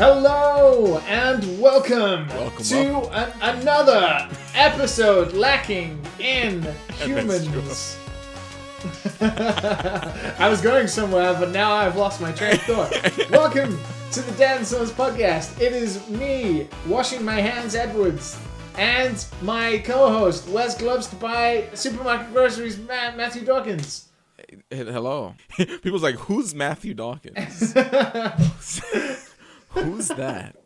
Hello and welcome to another episode lacking in humans. I was going somewhere, but now I've lost my train of thought. Welcome to the dadandsonspodcast. It is me, washing my hands Edwards, and my co-host, wears gloves to buy supermarket groceries, Matthew Dawkins. Hello. People's like, who's Matthew Dawkins? Who's that?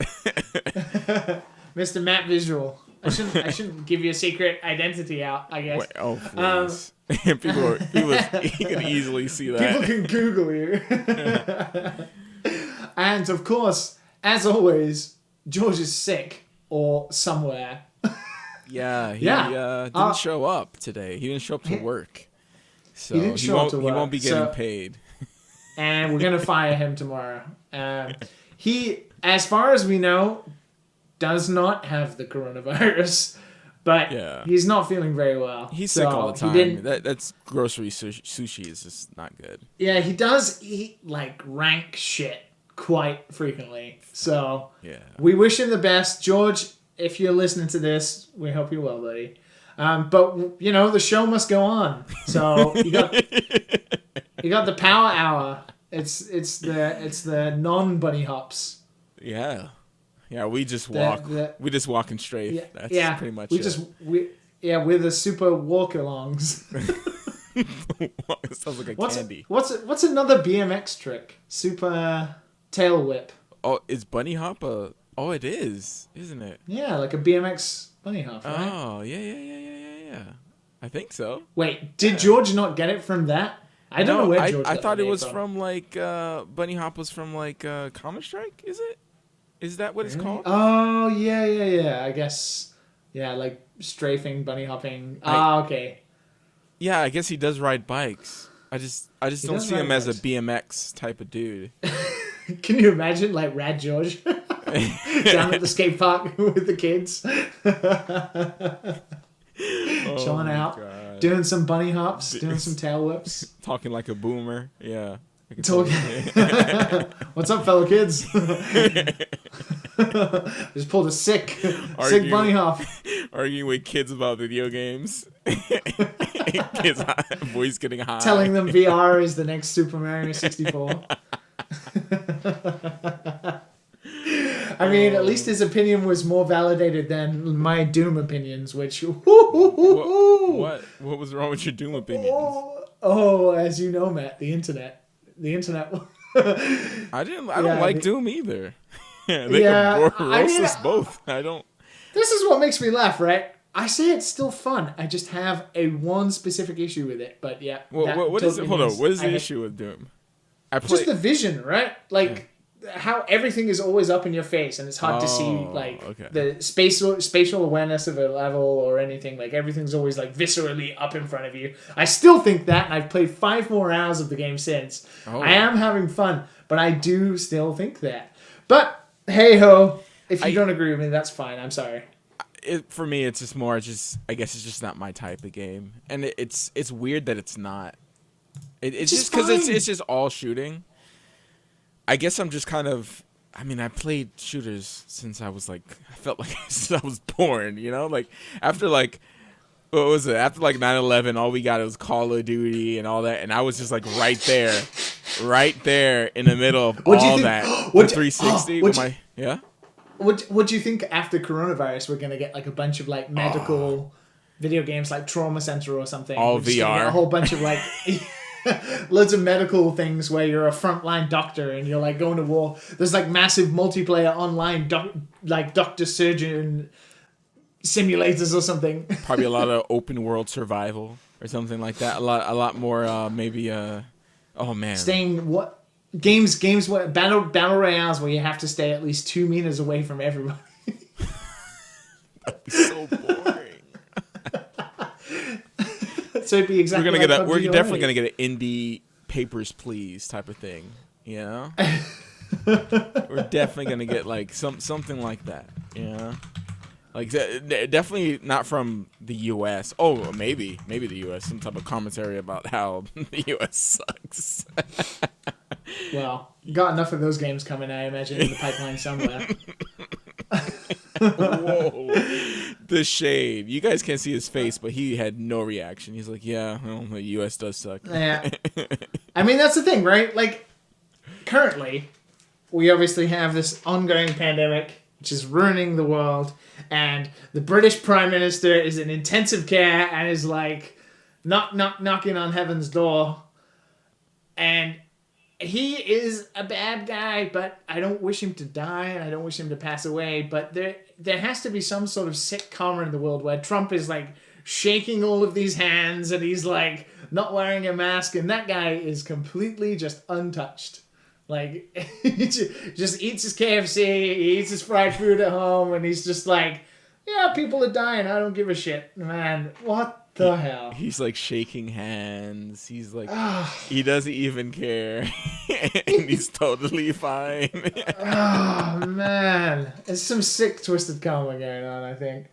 Mr. Matt Visual. I shouldn't give you a secret identity out, I guess. Wait, oh, please. People you can easily see that. People can Google you. And of course, as always, George is sick or somewhere. Yeah, he didn't show up today. He didn't show up to work. So he won't be getting paid. And we're going to fire him tomorrow. He, as far as we know, does not have the coronavirus, but he's not feeling very well. He's sick all the time. That's grocery sushi is just not good. Yeah, he does eat like rank shit quite frequently. So we wish him the best. George, if you're listening to this, we hope you're well, buddy. But you know, the show must go on. So you got the power hour. It's the non-bunny hops. Yeah, we just walk. We just walk in straight. That's pretty much we're the super walk-alongs. It sounds like a candy. What's another BMX trick? Super tail whip. Oh, is bunny hop a? Oh, it is, isn't it? Yeah, like a BMX bunny hop. Right? Oh, yeah. I think so. Wait, did George not get it from that? I don't know where George. I thought it was from like bunny hop was from like Counter Strike. Is it? Is that what it's called? Oh yeah. I guess like strafing, bunny hopping. Okay. Yeah, I guess he does ride bikes. I just don't see him as a BMX type of dude. Can you imagine like Rad George down at the skate park with the kids, chilling out, God. Doing some bunny hops, doing some tail whips, talking like a boomer. Yeah. What's up, fellow kids? Just pulled a sick bunny hop. Arguing with kids about video games. Kids, voice getting high. Telling them VR is the next Super Mario 64. I mean, at least his opinion was more validated than my Doom opinions, which... What was wrong with your Doom opinions? Oh, as you know, Matt, the internet. I don't like Doom either. They can roast us both. I don't. This is what makes me laugh, right? I say it's still fun. I just have one specific issue with it. But yeah. What is it? Hold on. What is the issue with Doom? Just the vision, right? Like how everything is always up in your face, and it's hard to see the spatial awareness of a level or anything. Like everything's always like viscerally up in front of you. I still think that, and I've played 5 more hours of the game since. I am having fun, but I do still think that. But hey ho, if you don't agree with me, that's fine. I'm sorry. For me, it's just more. I guess it's just not my type of game, and it's weird that it's not. It's just because it's just all shooting. I guess I'm just kind of. I mean, I played shooters since I was since I was born. You know, like after what was it? After 9/11, all we got was Call of Duty and all that, and I was just like right there in the middle of all that. 360. What do you think after coronavirus we're gonna get like a bunch of like medical video games like Trauma Center or something? All VR. A whole bunch of like loads of medical things where you're a frontline doctor and you're like going to war. There's like massive multiplayer online doctor surgeon simulators or something. Probably a lot of open world survival or something like that. A lot more maybe. Oh man. Games where battle royales where you have to stay at least 2 meters away from everybody. That'd be so boring. So it'd be exactly. We're definitely gonna get an indie Papers, Please type of thing. You know. We're definitely gonna get like something like that. You know. Like definitely not from the U.S. Oh, maybe the U.S. Some type of commentary about how the U.S. sucks. Well, got enough of those games coming, I imagine, in the pipeline somewhere. Whoa. The shade. You guys can't see his face, but he had no reaction. He's like, yeah, well, the U.S. does suck. Yeah. I mean, that's the thing, right? Like, currently, we obviously have this ongoing pandemic, which is ruining the world, and the British Prime Minister is in intensive care and is like, knocking on heaven's door. And he is a bad guy, but I don't wish him to die, and I don't wish him to pass away. But there has to be some sort of sick karma in the world where Trump is like shaking all of these hands, and he's like not wearing a mask, and that guy is completely just untouched. Like, he just eats his KFC, he eats his fried food at home, and he's just like, yeah, people are dying, I don't give a shit. Man, what the hell? He's like shaking hands. He's like, he doesn't even care. And he's totally fine. Oh, man. It's some sick, twisted karma going on, I think.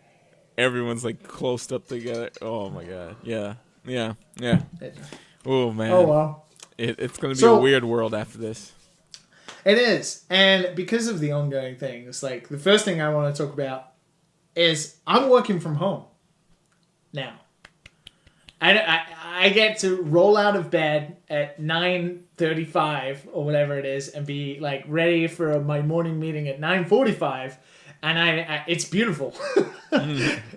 Everyone's like closed up together. Oh, my God. Yeah. Oh, man. Oh, well. It's going to be a weird world after this. It is. And because of the ongoing things, like, the first thing I want to talk about is I'm working from home now. I get to roll out of bed at 9:35 or whatever it is and be like ready for my morning meeting at 9:45, and I it's beautiful.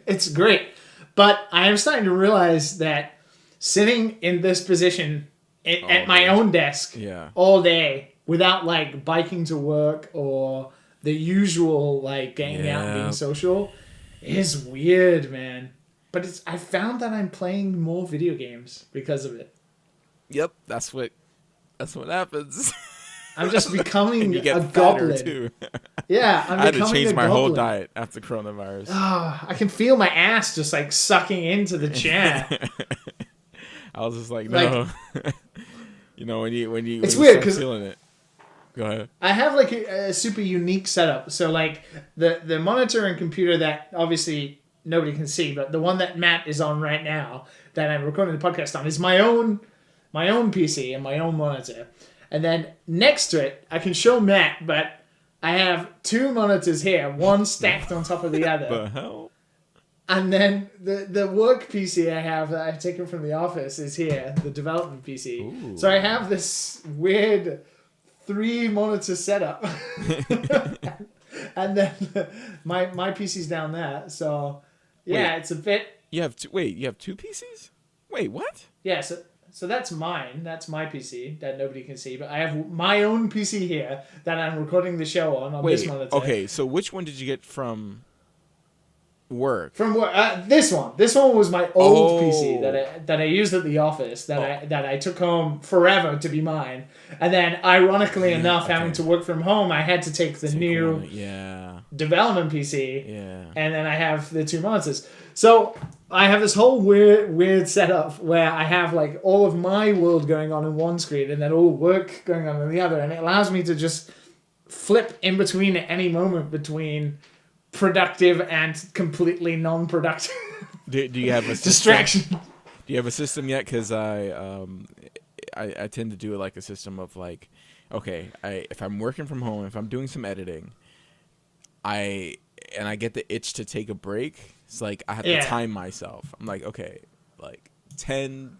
It's great. But I am starting to realize that sitting in this position at my own desk all day without like biking to work or the usual like getting out and being social is weird, man. But I found that I'm playing more video games because of it. Yep, that's what happens. I'm just becoming a goblin. Too. Yeah, I had to change my whole diet after coronavirus. Oh, I can feel my ass just like sucking into the chair. I was just like, no. You know, when you it's weird because feeling it. Go ahead. I have like a super unique setup. So like the monitor and computer that obviously nobody can see, but the one that Matt is on right now that I'm recording the podcast on is my own PC and my own monitor. And then next to it, I can show Matt, but I have two monitors here, one stacked on top of the other. The hell? And then the work PC I have that I've taken from the office is here, the development PC. Ooh. So I have this weird 3-monitor setup. And then my PC's down there. So yeah, it's a bit. You have two PCs? Wait, what? Yeah, so that's mine. That's my PC that nobody can see. But I have my own PC here that I'm recording the show on this monitor. Okay, so which one did you get from work? From work. This one. This one was my old PC that I used at the office that I took home forever to be mine. And then, ironically enough, having to work from home, I had to take the new development PC. Yeah. And then I have the two monitors. So I have this whole weird setup where I have like all of my world going on in one screen and then all work going on in the other, and it allows me to just flip in between at any moment between productive and completely non-productive. Do you have a distraction? Do you have a system yet? Because I tend to do it like a system of like, okay, if I'm working from home, if I'm doing some editing, I get the itch to take a break. It's like I have to time myself. I'm like, okay, like 10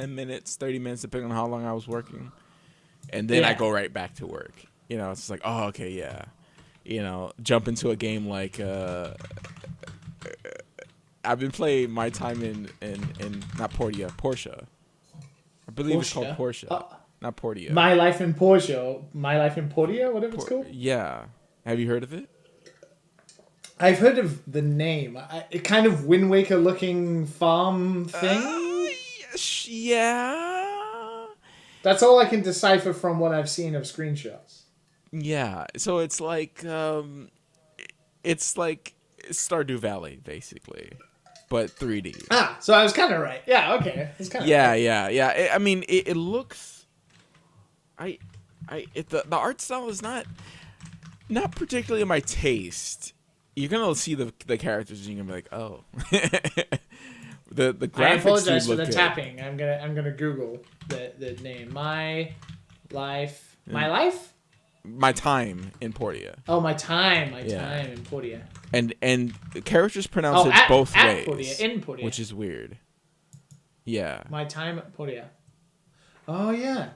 minutes, 30 minutes, depending on how long I was working. And then I go right back to work. You know, it's like, oh, okay, yeah. You know, jump into a game like I've been playing my time in not Portia. I believe it's called Portia, not Portia. My Life in Portia, whatever it's called. Yeah, have you heard of it? I've heard of the name. It kind of Wind Waker looking farm thing. Yeah. That's all I can decipher from what I've seen of screenshots. Yeah, so it's like Stardew Valley basically, but 3D. So I was kind of right. Yeah, okay. It's kind of yeah. I mean, it looks. The art style is not particularly my taste. You're gonna see the characters and you're gonna be like, oh. the graphics. I apologize for the tapping. I'm gonna Google the name. My Life. My Life? my time in Portia. Oh, my time in Portia. And characters pronounce it both ways. Portia, in Portia. Which is weird. Yeah. My time at Portia. Oh, yeah.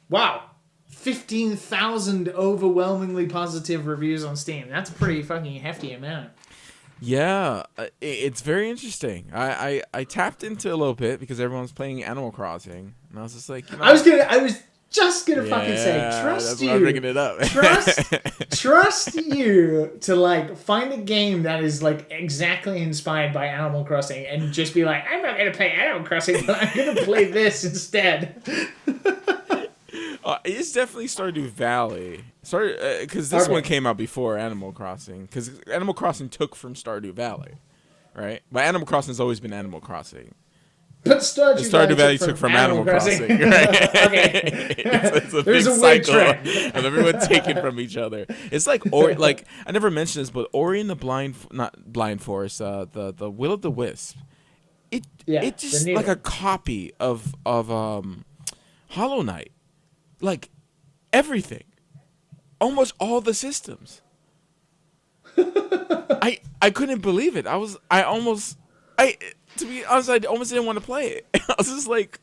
Wow. 15,000 overwhelmingly positive reviews on Steam. That's a pretty fucking hefty amount. Yeah, it's very interesting. I tapped into a little bit because everyone's playing Animal Crossing, and I was just like, I was just gonna fucking say, trust you. I'm bringing it up. trust you to like find a game that is like exactly inspired by Animal Crossing, and just be like, I'm not gonna play Animal Crossing, but I'm gonna play this instead. It's definitely Stardew Valley. Because this one came out before Animal Crossing. Because Animal Crossing took from Stardew Valley, right? But Animal Crossing has always been Animal Crossing. But Stardew Valley took from Animal Crossing. Right? Okay. It's a big cycle of everyone taking from each other. It's like I never mentioned this, but Ori and the not Blind Forest, the Will of the Wisp. It just like a copy of Hollow Knight. Like everything, almost all the systems. I couldn't believe it. To be honest, I almost didn't want to play it. I was just like,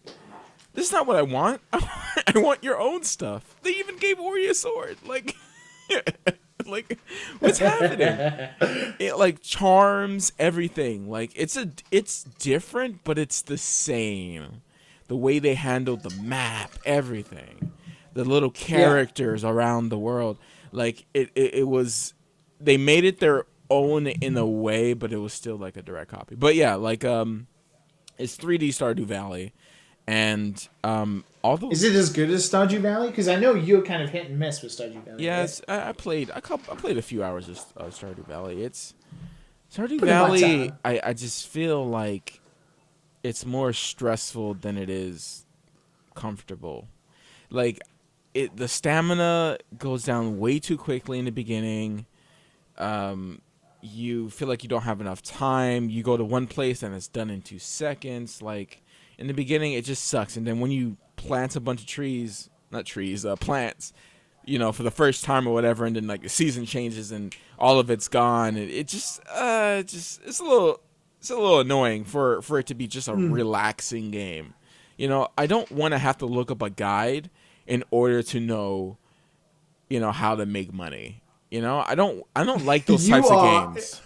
this is not what I want. I want your own stuff. They even gave Ori a sword. Like, like what's happening? It like charms everything. Like it's different, but it's the same. The way they handled the map, everything. The little characters around the world, like it was, they made it their own in a way, but it was still like a direct copy. But yeah, like it's 3D Stardew Valley, and all those. Is it as good as Stardew Valley? Because I know you're kind of hit and miss with Stardew Valley. Yes, right? I played a few hours of Stardew Valley. It's Stardew Valley. I just feel like it's more stressful than it is comfortable. Like. The stamina goes down way too quickly in the beginning. You feel like you don't have enough time. You go to one place and it's done in 2 seconds. Like in the beginning, it just sucks. And then when you plant a bunch of plants, for the first time or whatever, and then like the season changes and all of it's gone. It's a little annoying for it to be just a relaxing game. I don't want to have to look up a guide in order to know, how to make money. I don't like those types of games.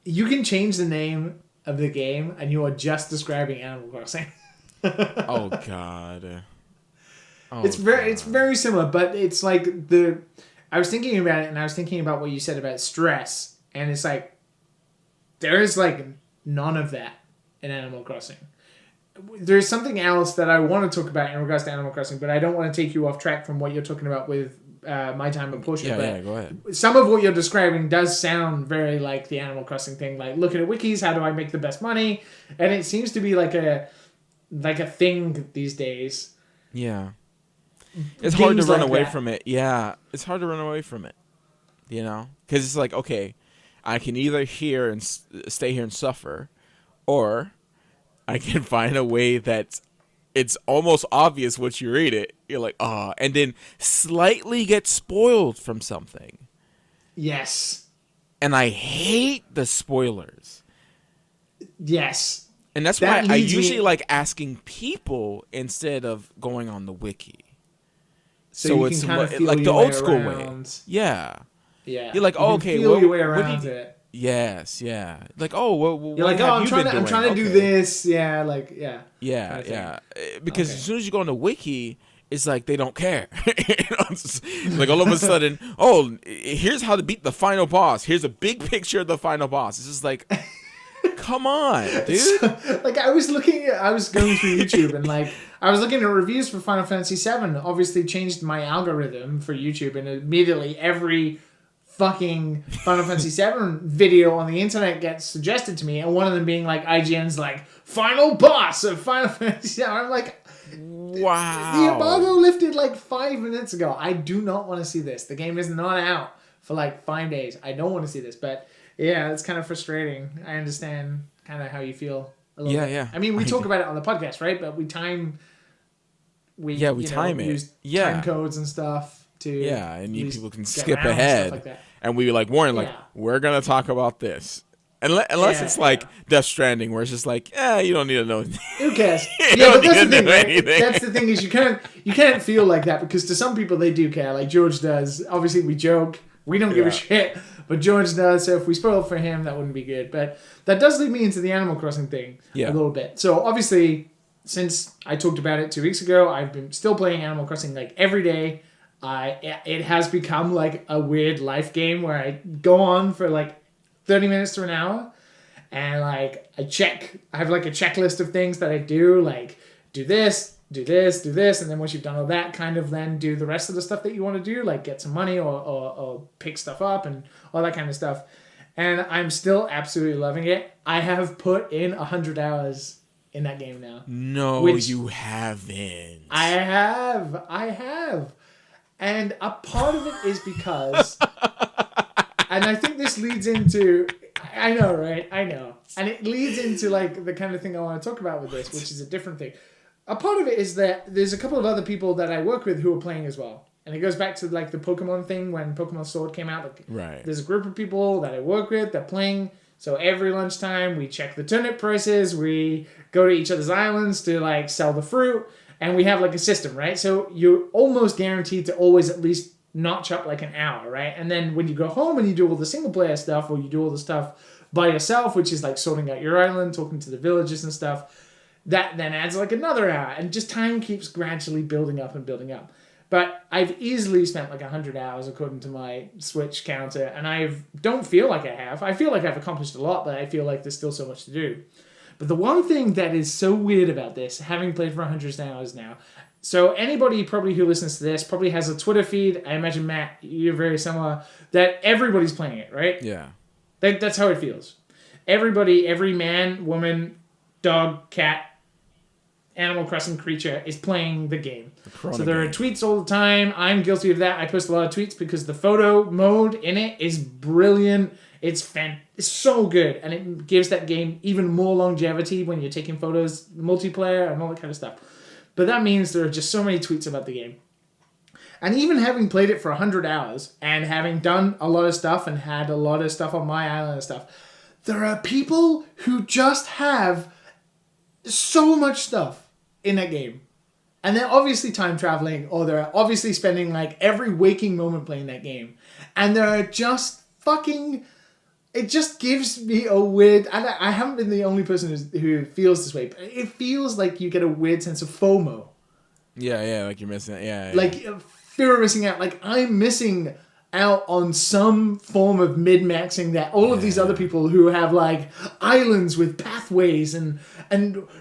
You can change the name of the game, and you are just describing Animal Crossing. Oh God. It's very similar, but it's like I was thinking about it, and I was thinking about what you said about stress, and it's like there is like none of that in Animal Crossing. There's something else that I want to talk about in regards to Animal Crossing, but I don't want to take you off track from what you're talking about with my time at Portia. Yeah, go ahead. Some of what you're describing does sound very like the Animal Crossing thing, like looking at wikis, how do I make the best money? And it seems to be like a thing these days. Yeah. It's hard to run away from it. Yeah, it's hard to run away from it. Because it's like, okay, I can either stay here and suffer, or I can find a way that it's almost obvious once you read it. You're like, and then slightly get spoiled from something. Yes. And I hate the spoilers. Yes. And that's why I usually like asking people instead of going on the wiki. So it's kind of feel like the old school way. Yeah. Yeah. You're like, okay, feel your way around it. Yes, yeah. Like, you're like, I'm trying to do this. Yeah, like, yeah. Yeah, yeah. Because as soon as you go on the wiki, it's like they don't care. Like all of a sudden, here's how to beat the final boss. Here's a big picture of the final boss. It's just like, come on, dude. Like I was going through YouTube and like I was looking at reviews for Final Fantasy VII. Obviously changed my algorithm for YouTube, and immediately every fucking Final Fantasy VII video on the internet gets suggested to me, and one of them being like IGN's like final boss of Final Fantasy VII. I'm like, wow, the embargo lifted like 5 minutes ago. I do not want to see this. The game is not out for like 5 days. I don't want to see this, but yeah, it's kind of frustrating. I understand kind of how you feel a little bit. Yeah. I mean, we talk about it on the podcast, right? But we time it. Use time codes and stuff. to and people can skip ahead. Like and we warn we're gonna talk about this. Unless it's Death Stranding, where it's just you don't need to know. Who cares? But that's the thing, right? That's the thing is you can't feel like that, because to some people they do care. Like George does. Obviously, we joke. We don't give a shit. But George does, so if we spoil it for him, that wouldn't be good. But that does lead me into the Animal Crossing thing a little bit. So obviously, since I talked about it 2 weeks ago, I've been still playing Animal Crossing every day. It has become a weird life game where I go on for 30 minutes to an hour, and I have a checklist of things that I do, do this, and then once you've done all that, kind of then do the rest of the stuff that you want to do, get some money or pick stuff up and all that kind of stuff. And I'm still absolutely loving it. I have put in 100 hours in that game now. No, you haven't. I have. And a part of it is because... And I think this leads into... I know, right? I know. And it leads into, the kind of thing I want to talk about with this, which is a different thing. A part of it is that there's a couple of other people that I work with who are playing as well. And it goes back to, the Pokemon thing when Pokemon Sword came out. Right. There's a group of people that I work with that are playing. So every lunchtime, we check the turnip prices. We go to each other's islands to, sell the fruit. And we have, a system, right? So you're almost guaranteed to always at least notch up an hour, right? And then when you go home and you do all the single player stuff, or you do all the stuff by yourself, which is sorting out your island, talking to the villagers and stuff, that then adds another hour, and just time keeps gradually building up and building up. But I've easily spent 100 hours according to my Switch counter, and I don't feel like I have. I feel like I've accomplished a lot, but I feel like there's still so much to do. But the one thing that is so weird about this, having played for 100 hours now, so anybody probably who listens to this probably has a Twitter feed. I imagine, Matt, you're very similar, that everybody's playing it, right? Yeah. That's how it feels. Everybody, every man, woman, dog, cat, Animal Crossing creature is playing the game. So there are tweets all the time. I'm guilty of that. I post a lot of tweets because the photo mode in it is brilliant. It's so good. And it gives that game even more longevity when you're taking photos, multiplayer, and all that kind of stuff. But that means there are just so many tweets about the game. And even having played it for 100 hours and having done a lot of stuff and had a lot of stuff on my island and stuff, there are people who just have so much stuff in that game. And they're obviously time traveling, or they're obviously spending every waking moment playing that game. And they're just fucking... It just gives me a weird... And I haven't been the only person who feels this way, but it feels like you get a weird sense of FOMO. Yeah, you're missing it. Yeah. Fear of missing out. I'm missing out on some form of min-maxing that all of these other people who have islands with pathways and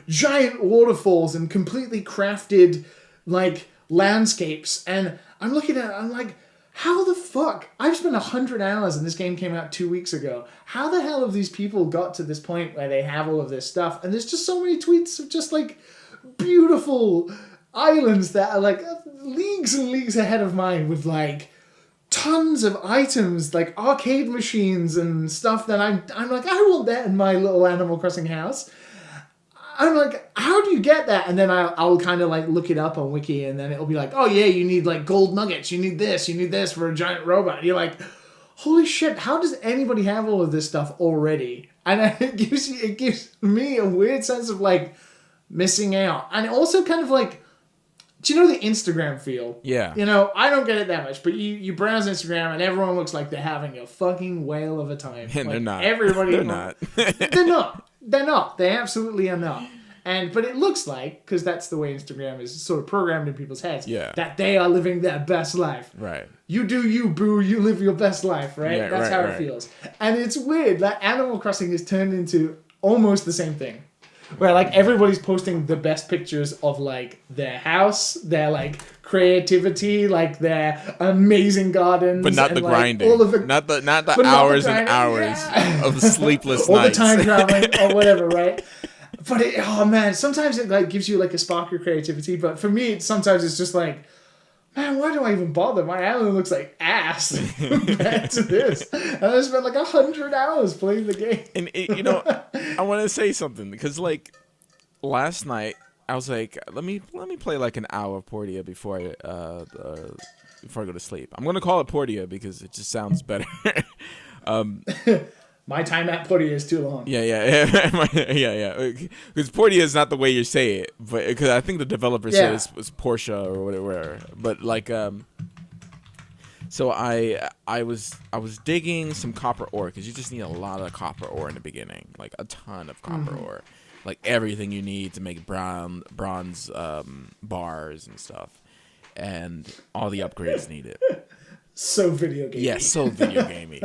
giant waterfalls and completely crafted landscapes. And I'm looking at it, I'm like... How the fuck? I've spent 100 hours and this game came out 2 weeks ago. How the hell have these people got to this point where they have all of this stuff? And there's just so many tweets of just beautiful islands that are leagues and leagues ahead of mine with tons of items, arcade machines and stuff that I'm I want that in my little Animal Crossing house. I'm how do you get that? And then I'll kind of look it up on Wiki, and then it'll be oh yeah, you need gold nuggets, you need this for a giant robot. And you're holy shit, how does anybody have all of this stuff already? And it gives me a weird sense of missing out. And also kind of do you know the Instagram feel? Yeah. I don't get it that much, but you browse Instagram and everyone looks like they're having a fucking whale of a time. And they're not. Everybody. They're not. They're not. They're not. They absolutely are not. But it looks because that's the way Instagram is sort of programmed in people's heads, that they are living their best life. Right. You do you, boo. You live your best life, right? Yeah, that's how it feels. And it's weird. Animal Crossing has turned into almost the same thing. Where everybody's posting the best pictures of their house, their creativity, their amazing gardens, but not the grinding, all of the, not the hours and hours of sleepless or nights, the time traveling or whatever, right? But sometimes it gives you a spark of creativity, but for me, sometimes it's just man, why do I even bother? My island looks like ass compared to this. And I spent 100 hours playing the game. And I want to say something because last night I was like, let me play like an hour of Portia before I go to sleep. I'm gonna call it Portia because it just sounds better. My time at Portia is too long. Yeah. Because Portia is not the way you say it, but because I think the developer said it was Portia or whatever. But like, so I was digging some copper ore because you just need a lot of copper ore in the beginning, like a ton of copper ore, like everything you need to make bronze bars and stuff, and all the upgrades needed. So video gamey. Yeah, so video gamey.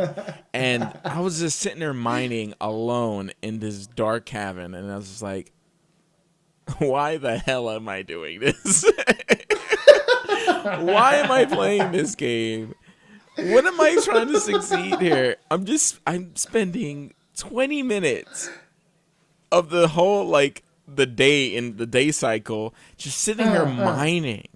And I was just sitting there mining alone in this dark cabin, and I was just like, why the hell am I doing this? Why am I playing this game? What am I trying to succeed here? I'm spending 20 minutes of the whole, like, the day cycle just sitting here mining.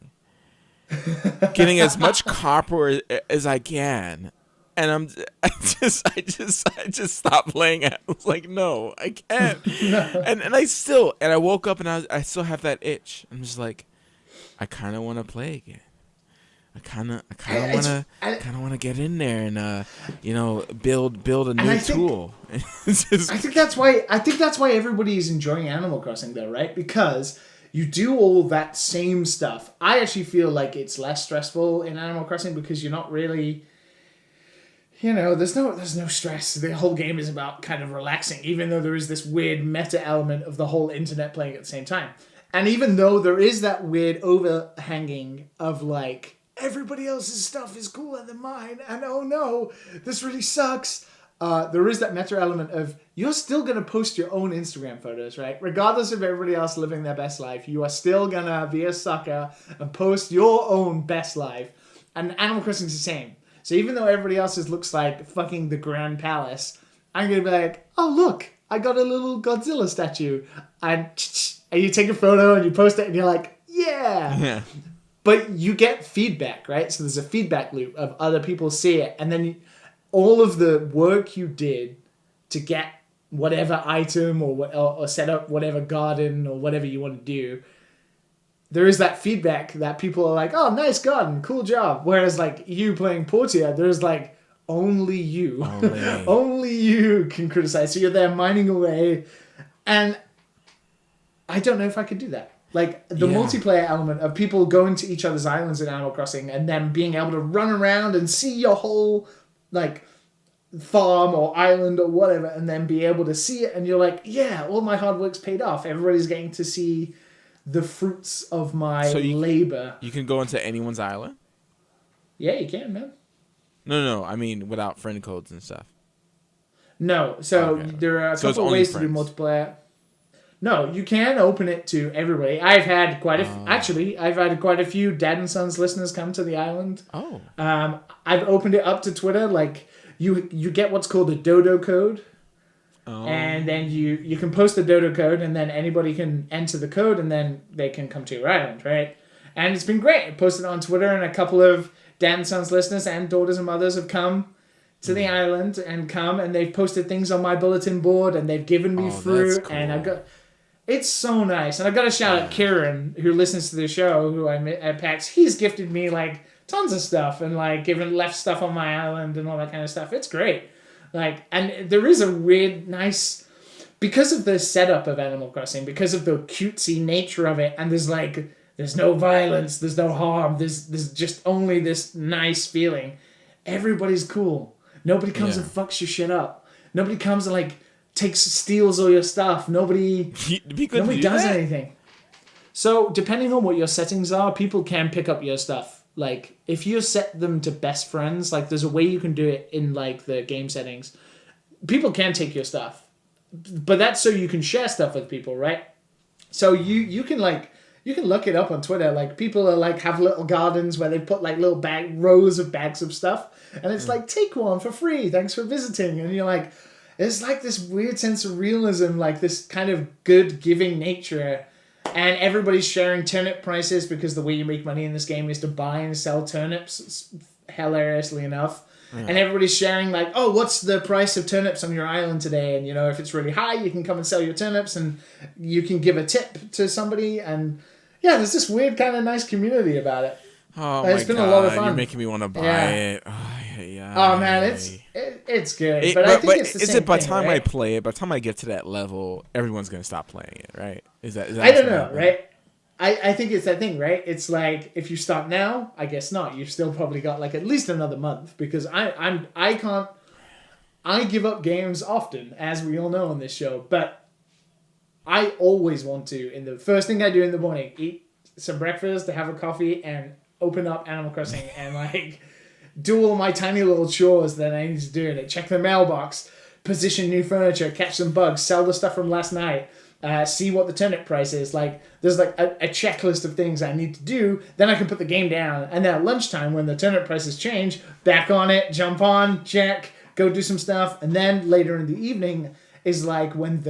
Getting as much copper as I can, and I just stopped playing it. I was like, no, I can't. and I woke up and I still have that itch. I'm just like, I kind of want to play again. I kind of want to get in there and build a new tool. I think that's why everybody is enjoying Animal Crossing though, right? Because you do all that same stuff. I actually feel like it's less stressful in Animal Crossing because you're not really, there's no stress. The whole game is about kind of relaxing, even though there is this weird meta element of the whole internet playing at the same time. And even though there is that weird overhanging of like, everybody else's stuff is cooler than mine, and oh no, this really sucks. There is that meta element of you're still going to post your own Instagram photos, right? Regardless of everybody else living their best life, you are still going to be a sucker and post your own best life. And Animal Crossing is the same. So even though everybody else's looks like fucking the Grand Palace, I'm going to be like, oh, look, I got a little Godzilla statue. And you take a photo and you post it and you're like, yeah. But you get feedback, right? So there's a feedback loop of other people see it. And then all of the work you did to get whatever item or set up whatever garden or whatever you want to do, there is that feedback that people are like, oh, nice garden, cool job. Whereas like you playing Portia, there's like only you. Only you can criticize. So you're there mining away. And I don't know if I could do that. Like the multiplayer element of people going to each other's islands in Animal Crossing and then being able to run around and see your whole like farm or island or whatever, and then be able to see it, and you're like, yeah, all my hard work's paid off. Everybody's getting to see the fruits of my labor. You can go into anyone's island? Yeah, you can, man. No, I mean without friend codes and stuff. No, so there are a couple of ways to do multiplayer. No, you can open it to everybody. I've had quite a few Dad and Sons listeners come to the island. Oh. I've opened it up to Twitter. Like you get what's called a dodo code. Oh. And then you can post the dodo code, and then anybody can enter the code, and then they can come to your island, right? And it's been great. I posted it on Twitter, and a couple of Dad and Sons listeners and daughters and mothers have come to the island and they've posted things on my bulletin board, and they've given me fruit, cool. And I've got. It's so nice. And I've got to shout out Kieran, who listens to the show, who I met at PAX. He's gifted me, like, tons of stuff and, like, left stuff on my island and all that kind of stuff. It's great. Like, and there is a weird, nice... Because of the setup of Animal Crossing, because of the cutesy nature of it, and there's no violence, there's no harm, there's just only this nice feeling. Everybody's cool. Nobody comes and fucks your shit up. Nobody comes and, like... steals all your stuff. Nobody does anything. So depending on what your settings are, people can pick up your stuff. Like if you set them to best friends, like there's a way you can do it in like the game settings. People can take your stuff, but that's so you can share stuff with people, right? So you can look it up on Twitter. Like people are like have little gardens where they put like little rows of bags of stuff, and it's like take one for free. Thanks for visiting, and you're like. It's like this weird sense of realism, like this kind of good giving nature. And everybody's sharing turnip prices because the way you make money in this game is to buy and sell turnips hilariously enough. And everybody's sharing like, oh, what's the price of turnips on your island today? And, if it's really high, you can come and sell your turnips and you can give a tip to somebody. And yeah, there's this weird kind of nice community about it. Oh, it's been a lot of fun. You're making me want to buy it. Oh, man, it's good. But I think it's the same thing, by the time right? I play it, by the time I get to that level, everyone's going to stop playing it, right? Is that I don't know, right? I think it's that thing, right? It's like, if you start now, I guess not. You've still probably got like at least another month, because I give up games often, as we all know on this show, but I always want to, in the first thing I do in the morning, eat some breakfast, have a coffee, and open up Animal Crossing and like do all my tiny little chores that I need to do. Like check the mailbox, position new furniture, catch some bugs, sell the stuff from last night. See what the turnip price is. Like, there's like a checklist of things I need to do. Then I can put the game down. And then at lunchtime, when the turnip prices change, back on it, jump on, check, go do some stuff. And then later in the evening is like when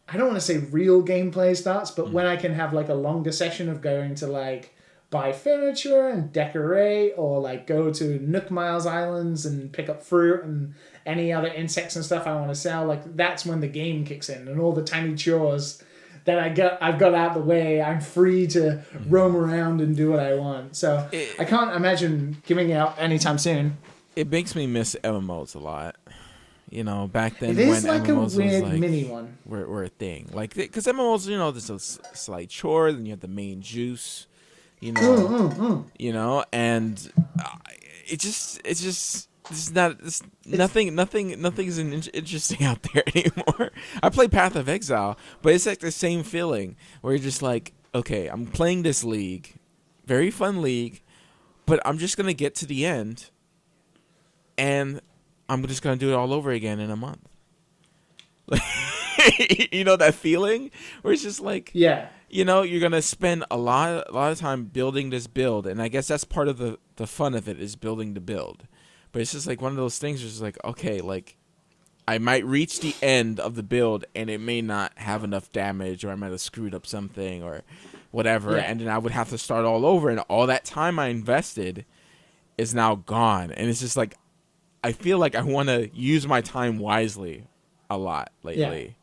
I don't want to say real gameplay starts, but when I can have like a longer session of going to like buy furniture and decorate, or like go to Nook Miles Islands and pick up fruit and any other insects and stuff I want to sell. Like, that's when the game kicks in, and all the tiny chores that I've got out of the way. I'm free to roam around and do what I want. So I can't imagine giving it up anytime soon. It makes me miss MMOs a lot. Back then, it is when like MMOs a weird was like, mini one. Were a thing. Like, because MMOs, there's a slight chore, then you have the main juice, and nothing's interesting out there anymore. I play Path of Exile, but it's like the same feeling where you're just like, okay, I'm playing this league, very fun league, but I'm just gonna get to the end, and I'm just gonna do it all over again in a month. Like, that feeling where it's just like, yeah. You're going to spend a lot of time building this build, and I guess that's part of the fun of it, is building the build. But it's just like one of those things where it's like, okay, like, I might reach the end of the build, and it may not have enough damage, or I might have screwed up something, or whatever, and then I would have to start all over, and all that time I invested is now gone. And it's just like, I feel like I want to use my time wisely a lot lately,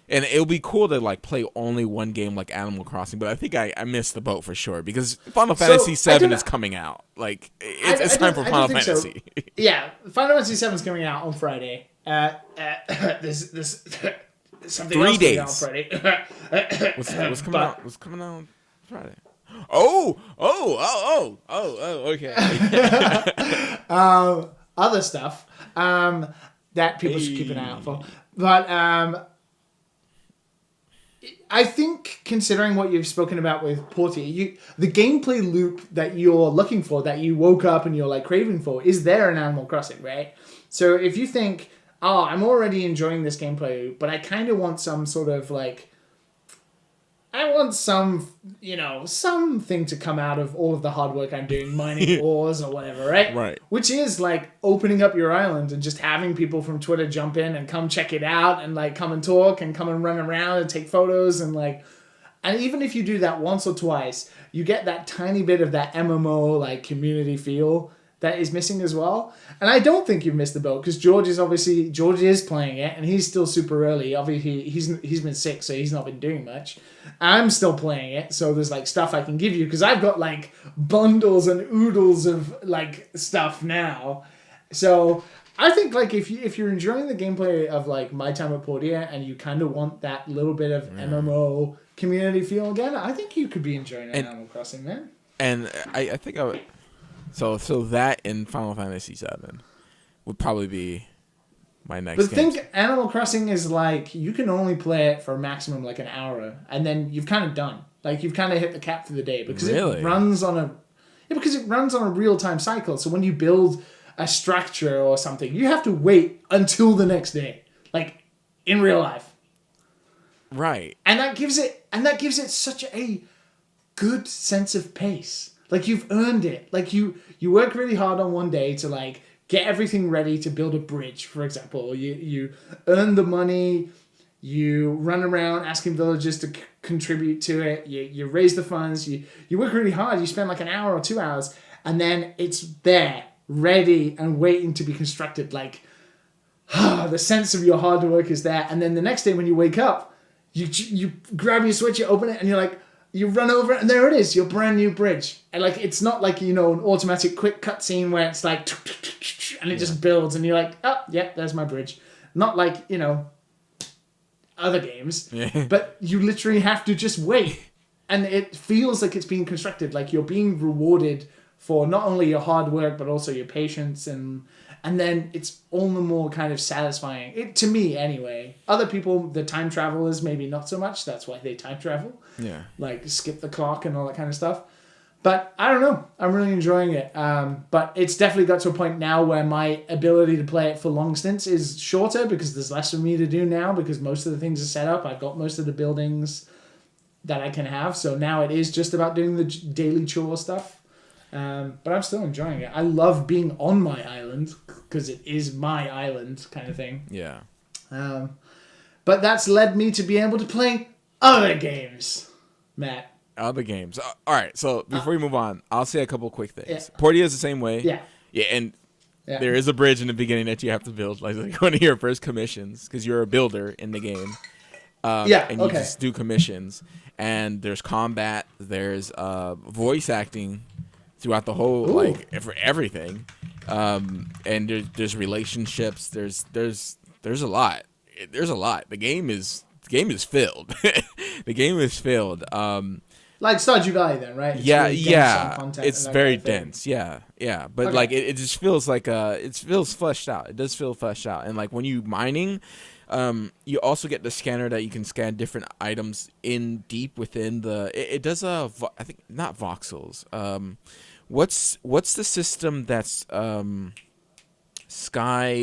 And it'll be cool to like play only one game like Animal Crossing, but I think I missed the boat for sure, because Final Fantasy VII is coming out. Like, it's time for Final Fantasy. So. Yeah, Final Fantasy VII is coming out on Friday. This something 3 else days on Friday. What's coming out? What's coming out on Friday? Oh, okay. Other stuff that people should keep an eye out for, but I think, considering what you've spoken about with Portia, the gameplay loop that you're looking for, that you woke up and you're like craving for, is there in Animal Crossing, right? So if you think, oh, I'm already enjoying this gameplay loop, but I kind of want some sort of like, I want something to come out of all of the hard work I'm doing, mining ores or whatever, right? Right. Which is like opening up your island and just having people from Twitter jump in and come check it out and like come and talk and come and run around and take photos and like, and even if you do that once or twice, you get that tiny bit of that MMO like community feel that is missing as well. And I don't think you've missed the boat, because George is playing it, and he's still super early. Obviously, he's been sick, so he's not been doing much. I'm still playing it, so there's like stuff I can give you, because I've got like bundles and oodles of like stuff now. So I think like if you're enjoying the gameplay of like My Time at Portia, and you kind of want that little bit of MMO community feel again, I think you could be enjoying Animal Crossing, man. And I think I would. So that in Final Fantasy VII would probably be my next game. But think Animal Crossing is like, you can only play it for a maximum like an hour, and then you've kind of done. Like, you've kind of hit the cap for the day, because it runs on a real-time cycle. So when you build a structure or something, you have to wait until the next day, like in real life. Right. And that gives it such a good sense of pace. Like, you've earned it. Like, you work really hard on one day to, like, get everything ready to build a bridge, for example. You earn the money, you run around asking villagers to contribute to it, you raise the funds, you work really hard, you spend, like, an hour or 2 hours, and then it's there, ready and waiting to be constructed. Like, the sense of your hard work is there. And then the next day when you wake up, you grab your Switch, you open it, and you're like, you run over it, and there it is, your brand new bridge. And like, it's not like, an automatic quick cutscene where it's like, and it just builds, and you're like, oh, yeah, there's my bridge. Not like, other games, but you literally have to just wait. And it feels like it's being constructed, like you're being rewarded for not only your hard work, but also your patience, and then it's all the more kind of satisfying. To me, anyway. Other people, the time travelers, maybe not so much. That's why they time travel. Yeah. Like skip the clock and all that kind of stuff. But I don't know. I'm really enjoying it. But it's definitely got to a point now where my ability to play it for long stints is shorter because there's less for me to do now because most of the things are set up. I've got most of the buildings that I can have. So now it is just about doing the daily chore stuff. But I'm still enjoying it. I love being on my island because it is my island kind of thing. Yeah. But that's led me to be able to play other games, Matt. Other games. All right. So before we move on, I'll say a couple quick things. Yeah. Portia is the same way. Yeah. Yeah, and there is a bridge in the beginning that you have to build, like one of your first commissions, because you're a builder in the game. And you just do commissions, and there's combat. There's voice acting throughout the whole for everything, and there's relationships. There's a lot. There's a lot. The game is filled. The game is filled. Like Stardew Valley, then, right? It's really it's very dense. Yeah. But like it just feels like it feels fleshed out. It does feel fleshed out, and like when you mining. You also get the scanner that you can scan different items in deep within the. It does I think not voxels. What's the system that's Sky?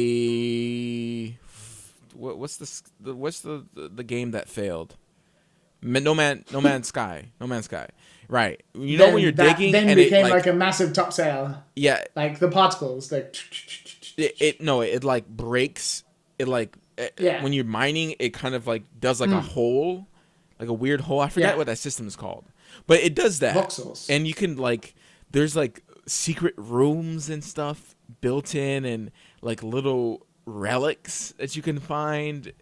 What's the game that failed? No Man's Sky. Right. You know when you're digging then and became it like a massive topsail. Yeah. Like the particles. Like. It like breaks. It like. When you're mining, it kind of like does like a hole, like a weird hole. I forget what that system is called, but it does that. Voxels. And you can like, there's like secret rooms and stuff built in, and like little relics that you can find.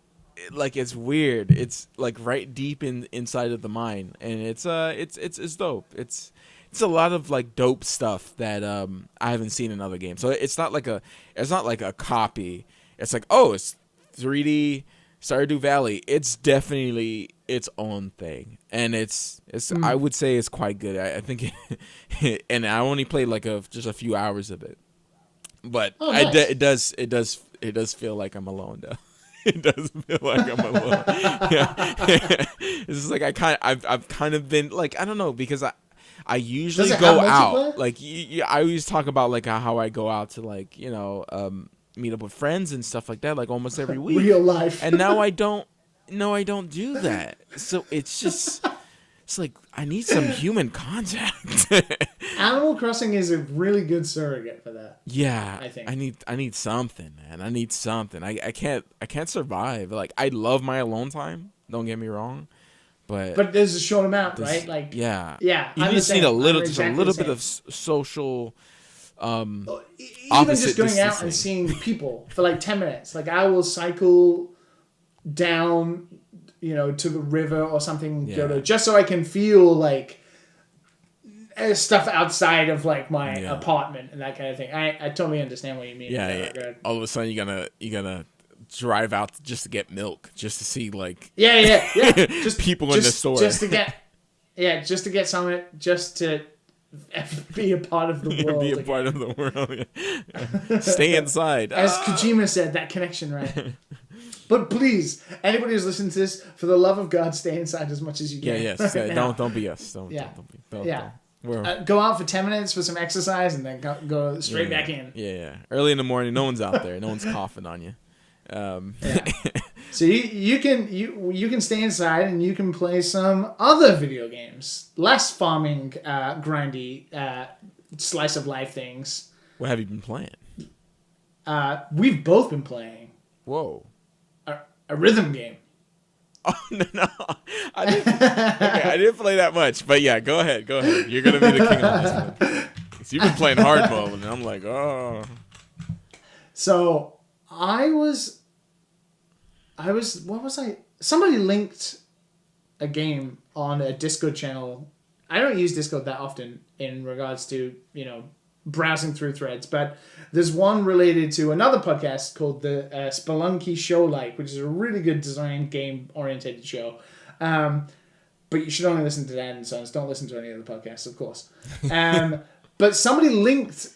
Like it's weird. It's like right deep inside of the mine, and it's dope. It's a lot of like dope stuff that I haven't seen in other games. So it's not like a copy. It's like, oh, it's 3D Stardew Valley. It's definitely its own thing, and it's I would say it's quite good. I think and I only played like just a few hours of it, but nice. It does feel like I'm alone though. It does feel like I'm alone. Yeah. It's just like I've kind of been like, I don't know, because I usually go out like I always talk about like how I go out to like meet up with friends and stuff like that, like almost every week. Real life. And now I don't do that. So it's like I need some human contact. Animal Crossing is a really good surrogate for that. Yeah, I think I need something, man. I need something. I can't survive. Like I love my alone time. Don't get me wrong, but there's a short amount, right? Like you I'm just need a little exactly bit of social. Even just going distancing. out and seeing people for like 10 minutes. Like I will cycle down, to the river or something, just so I can feel like stuff outside of like my apartment and that kind of thing. I totally understand what you mean. Yeah. All of a sudden you're gonna drive out just to get milk, just to see like just people in the store, just to get something, just to be a part of the world. Be a part of the world. Yeah. Stay inside. As Kojima said, that connection, right? But please, anybody who's listening to this, for the love of God, stay inside as much as you can. Yes. Don't be us. Don't go out for 10 minutes for some exercise and then go straight back in. Yeah. Early in the morning, no one's out there. No one's coughing on you. So you can stay inside and you can play some other video games, less farming, grindy, slice of life things. What have you been playing? We've both been playing. Whoa. A rhythm game. Oh no! I didn't play that much, but yeah, go ahead. You're gonna be the king on this one. experience. You've been playing hard mode, and I'm like, oh. So I was. What was I? Somebody linked a game on a Discord channel. I don't use Discord that often in regards to, browsing through threads, but there's one related to another podcast called the Spelunky Show Like, which is a really good design game oriented show. But you should only listen to Dad and Sons. Don't listen to any other podcasts, of course. But somebody linked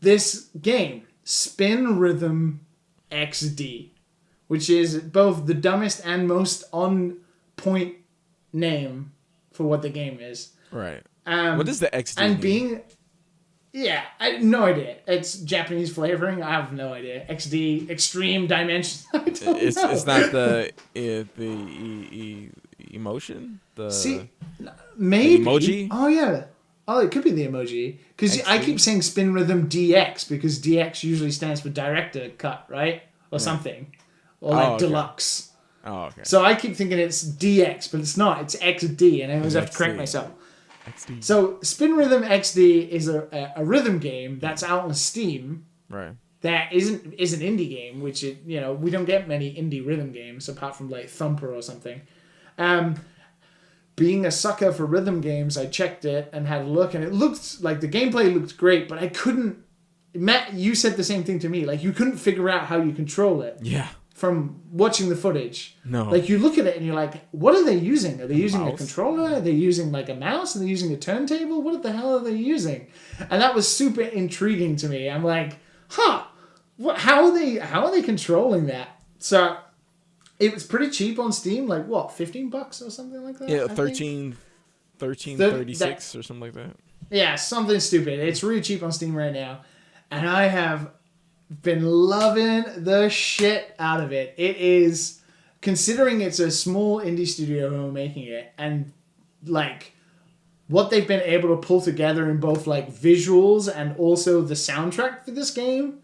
this game, Spin Rhythm XD, which is both the dumbest and most on point name for what the game is. Right. What is the XD and mean? I have no idea. It's Japanese flavoring. I have no idea. XD, extreme dimension. I don't know. It's not the emotion. Maybe the emoji. Oh yeah. Oh, it could be the emoji. Because I keep saying Spin Rhythm DX because DX usually stands for director cut, right, or something, or like deluxe. Oh, okay. So I keep thinking it's DX, but it's not. It's XD, and I always have to correct myself. XD. So Spin Rhythm XD is a rhythm game that's out on Steam. Right. That is an indie game, which we don't get many indie rhythm games apart from like Thumper or something. Being a sucker for rhythm games, I checked it and had a look, and it looked like the gameplay looked great, but I couldn't. Matt, you said the same thing to me. Like you couldn't figure out how you control it. Yeah. From watching the footage. No. Like you look at it and you're like, what are they using? Are they using mouse? a controller? Are they using like a mouse? Are they using a turntable? What the hell are they using? And that was super intriguing to me. I'm like, how are they controlling that? So it was pretty cheap on Steam, like what, $15 or something like that? Yeah, 13.36 or something like that. Yeah, something stupid. It's really cheap on Steam right now. And I have been loving the shit out of it. It is, considering it's a small indie studio who are making it, and like what they've been able to pull together in both like visuals and also the soundtrack for this game,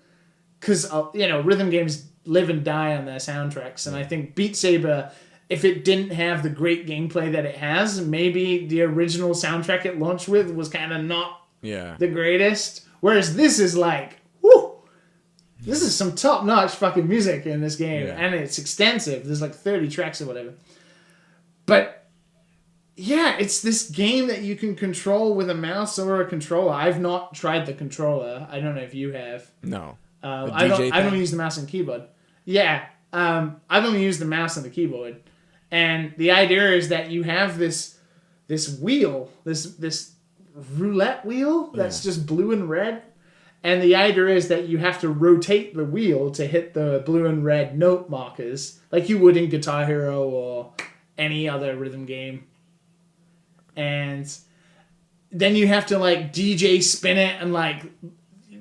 because rhythm games live and die on their soundtracks, and I think Beat Saber, if it didn't have the great gameplay that it has, maybe the original soundtrack it launched with was kind of not the greatest, whereas this is like, whoo, this is some top-notch fucking music in this game, and it's extensive. There's like 30 tracks or whatever. But yeah, it's this game that you can control with a mouse or a controller. I've not tried the controller. I don't know if you have. No. I don't use the mouse and keyboard. Yeah, I've only used the mouse and the keyboard. And the idea is that you have this wheel, this roulette wheel that's just blue and red. And the idea is that you have to rotate the wheel to hit the blue and red note markers, like you would in Guitar Hero or any other rhythm game. And then you have to like DJ spin it and like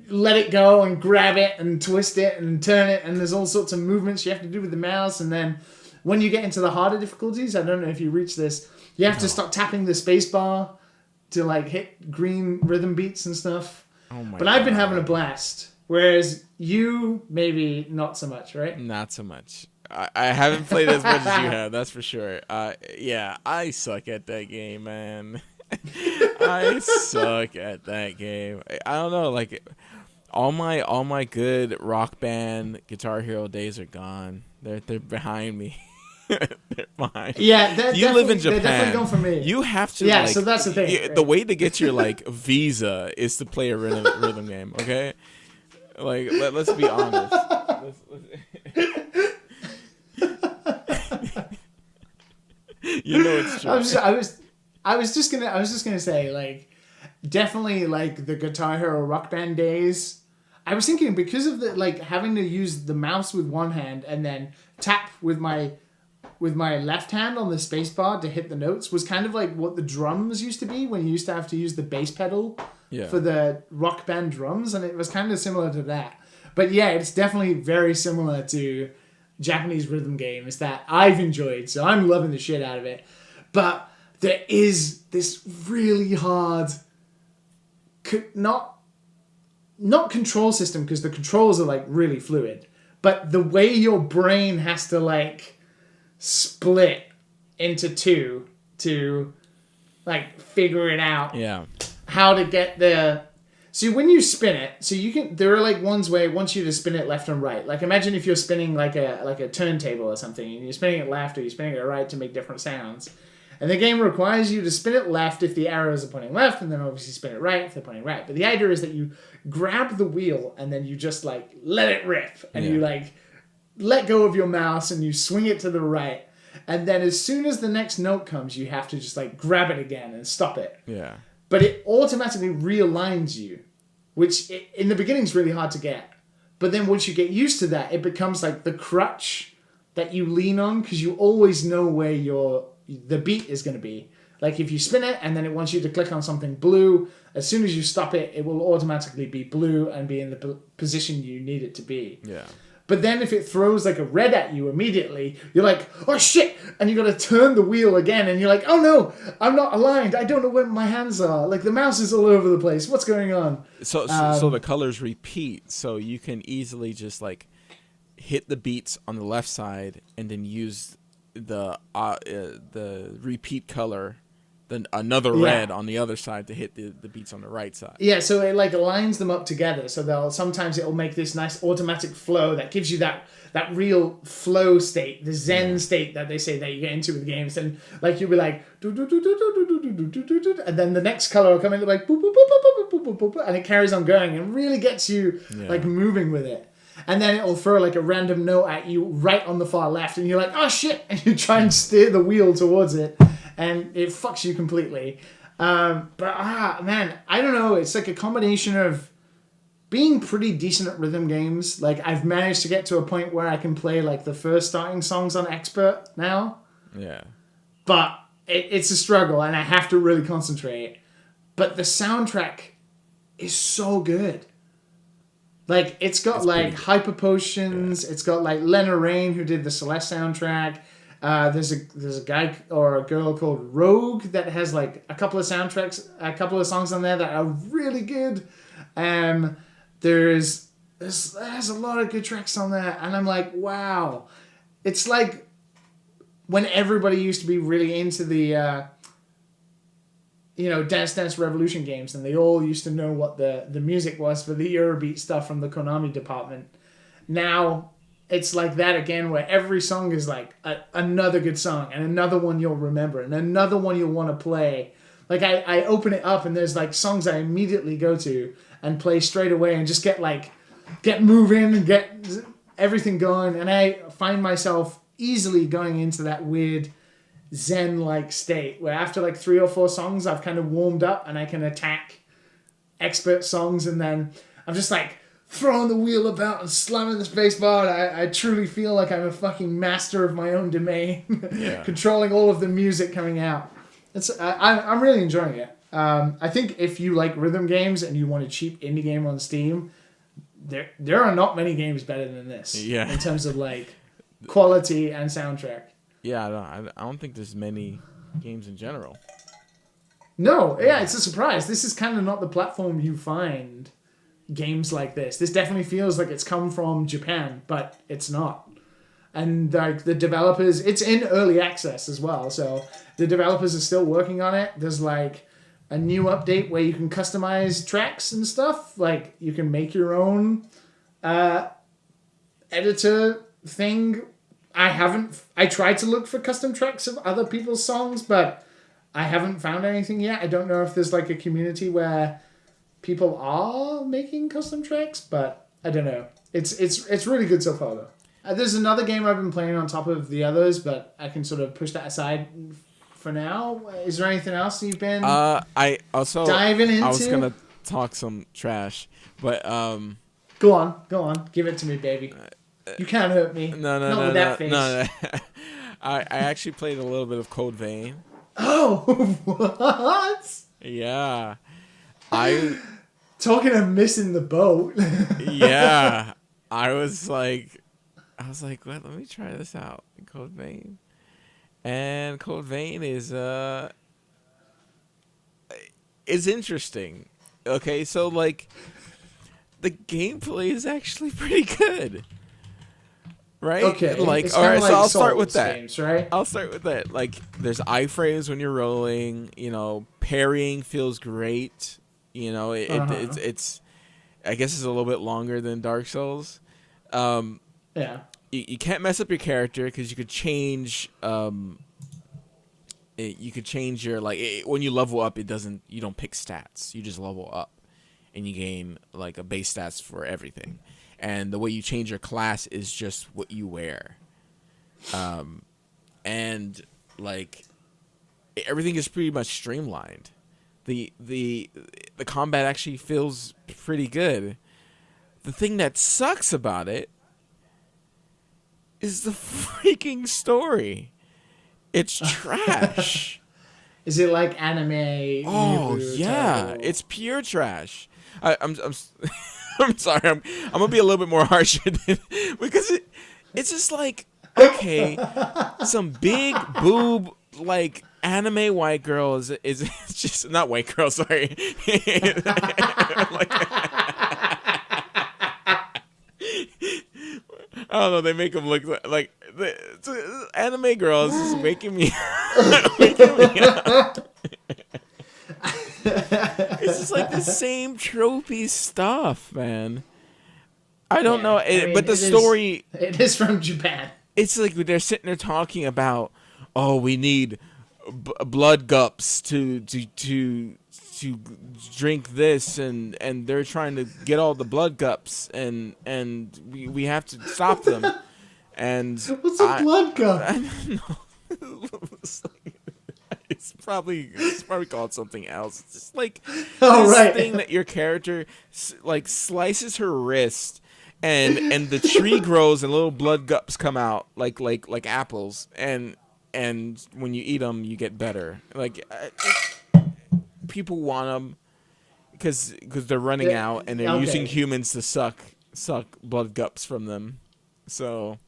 let it go and grab it and twist it and turn it. And there's all sorts of movements you have to do with the mouse. And then when you get into the harder difficulties, I don't know if you reach this, you have to start tapping the space bar to like hit green rhythm beats and stuff. Oh my God. I've been having a blast, whereas you maybe not so much, right? Not so much. I haven't played as much as you have, that's for sure. I suck at that game, man. I suck at that game. I don't know, like all my good Rock Band, Guitar Hero days are gone. They're behind me. They're behind. Yeah, you live in Japan. They're definitely going for me. You have to. Yeah, so that's the thing. Right? The way to get your like visa is to play a rhythm game. Okay, like let's be honest. It's true. I was just gonna say, like, definitely like the Guitar Hero Rock Band days. I was thinking because of the like having to use the mouse with one hand and then tap with my left hand on the space bar to hit the notes was kind of like what the drums used to be when you used to have to use the bass pedal for the Rock Band drums, and it was kind of similar to that. But yeah, it's definitely very similar to Japanese rhythm games that I've enjoyed, so I'm loving the shit out of it. But there is this really hard, not control system, because the controls are like really fluid, but the way your brain has to like split into two to like figure it out. Yeah. How to get the... So when you spin it, there are like ones where it wants you to spin it left and right. Like imagine if you're spinning like a turntable or something, and you're spinning it left or you're spinning it right to make different sounds. And the game requires you to spin it left if the arrows are pointing left, and then obviously spin it right if they're pointing right. But the idea is that you grab the wheel and then you just like let it rip, and you like let go of your mouse and you swing it to the right. And then as soon as the next note comes, you have to just like grab it again and stop it. Yeah. But it automatically realigns you, which in the beginning is really hard to get. But then once you get used to that, it becomes like the crutch that you lean on because you always know where the beat is going to be. Like if you spin it and then it wants you to click on something blue, as soon as you stop it, it will automatically be blue and be in the position you need it to be. Yeah. But then if it throws like a red at you immediately, you're like, oh shit! And you got to turn the wheel again, and you're like, oh no, I'm not aligned. I don't know where my hands are. Like the mouse is all over the place. What's going on? So the colors repeat, so you can easily just like hit the beats on the left side and then use the repeat color, then another red on the other side to hit the beats on the right side. Yeah, so it like lines them up together. So sometimes it'll make this nice automatic flow that gives you that real flow state, the Zen state that they say that you get into with games. And like you'll be like, and then the next color will come in like, boop, boop, boop, boop, boop, boop, boop, boop, and it carries on going and really gets you like moving with it. And then it'll throw like a random note at you right on the far left, and you're like, oh shit, and you try and steer the wheel towards it, and it fucks you completely. Man, I don't know. It's like a combination of being pretty decent at rhythm games. Like I've managed to get to a point where I can play like the first starting songs on Expert now. Yeah. But it's a struggle, and I have to really concentrate. But the soundtrack is so good. Like, it's got, like, Hyper Potions. Yeah. It's got, like, Lena Raine, who did the Celeste soundtrack. There's a guy or a girl called Rogue that has, like, a couple of songs on there that are really good. There's a lot of good tracks on there. And I'm like, wow. It's like when everybody used to be really into the... Dance Dance Revolution games, and they all used to know what the music was for the Eurobeat stuff from the Konami department. Now, it's like that again, where every song is like another good song, and another one you'll remember, and another one you'll want to play. Like, I open it up, and there's like songs I immediately go to and play straight away, and just get moving, and get everything going, and I find myself easily going into that weird Zen-like state where after like 3 or 4 songs I've kind of warmed up and I can attack Expert songs, and then I'm just like throwing the wheel about and slamming the space bar, and I truly feel like I'm a fucking master of my own domain. Controlling all of the music coming out. I'm really enjoying it. I think if you like rhythm games and you want a cheap indie game on Steam, there are not many games better than this in terms of like quality and soundtrack. Yeah, I don't think there's many games in general. No, yeah, it's a surprise. This is kind of not the platform you find games like this. This definitely feels like it's come from Japan, but it's not. And like the developers, it's in early access as well, so the developers are still working on it. There's like a new update where you can customize tracks and stuff. Like you can make your own editor thing. I tried to look for custom tracks of other people's songs, but I haven't found anything yet. I don't know if there's like a community where people are making custom tracks, but I don't know. It's really good so far though. There's another game I've been playing on top of the others, but I can sort of push that aside for now. Is there anything else you've been diving into? I was gonna talk some trash, but Go on. Give it to me, baby. You can't hurt me. No. I actually played a little bit of Code Vein. Oh, what? Yeah. Talking of missing the boat. Yeah. I was like, what? Let me try this out. Code Vein. And Code Vein is interesting. Okay, so like the gameplay is actually pretty good. Right? Okay. Like, all right, so I'll start with that. Games, right? I'll start with that. Like, there's iframes when you're rolling. Parrying feels great. You know, it's I guess it's a little bit longer than Dark Souls. Yeah. You can't mess up your character because you could change. You could change your when you level up, you don't pick stats. You just level up, and you gain like a base stats for everything. And the way you change your class is just what you wear. And like everything is pretty much streamlined. The combat actually feels pretty good. The thing that sucks about it is the freaking story. It's trash. Is it like anime? Oh yeah, it's pure trash. I'm I'm sorry. I'm gonna be a little bit more harsher because it's just like, okay, some big boob like anime white girl is just not white girl. Sorry. I don't know. They make them look like the anime girls is making me up. It's just like the same tropey stuff, man. I don't know, but the story... It is from Japan. It's like they're sitting there talking about, oh, we need blood gups to drink this, and they're trying to get all the blood gups, and we have to stop them. And what's a blood gup? I don't know. It's probably called something else. It's just like this thing that your character like slices her wrist, and the tree grows and little blood gups come out like apples, and when you eat them you get better. Like people want them because they're running out and they're using humans to suck blood gups from them. So.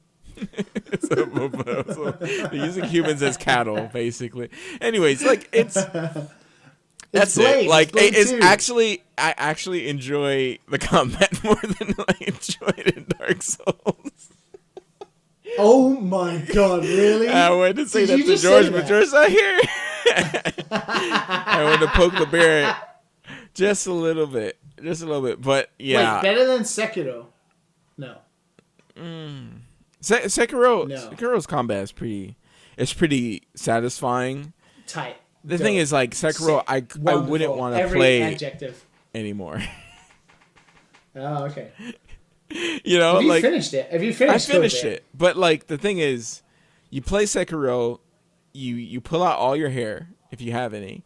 So they're using humans as cattle, basically. Anyways, like that's it. Like it's actually, I actually enjoy the combat more than I enjoyed in Dark Souls. Oh my god, really? I wanted to say that to George, but George's not here. I wanted to poke the bear just a little bit, but yeah. Wait, better than Sekiro? No. Sekiro's combat is pretty satisfying. Tight. The thing is, like, Sekiro, I wouldn't want to play adjective anymore. Oh, okay. You know, have you finished it? Have you finished it? I finished it, but like the thing is, you play Sekiro, you pull out all your hair if you have any,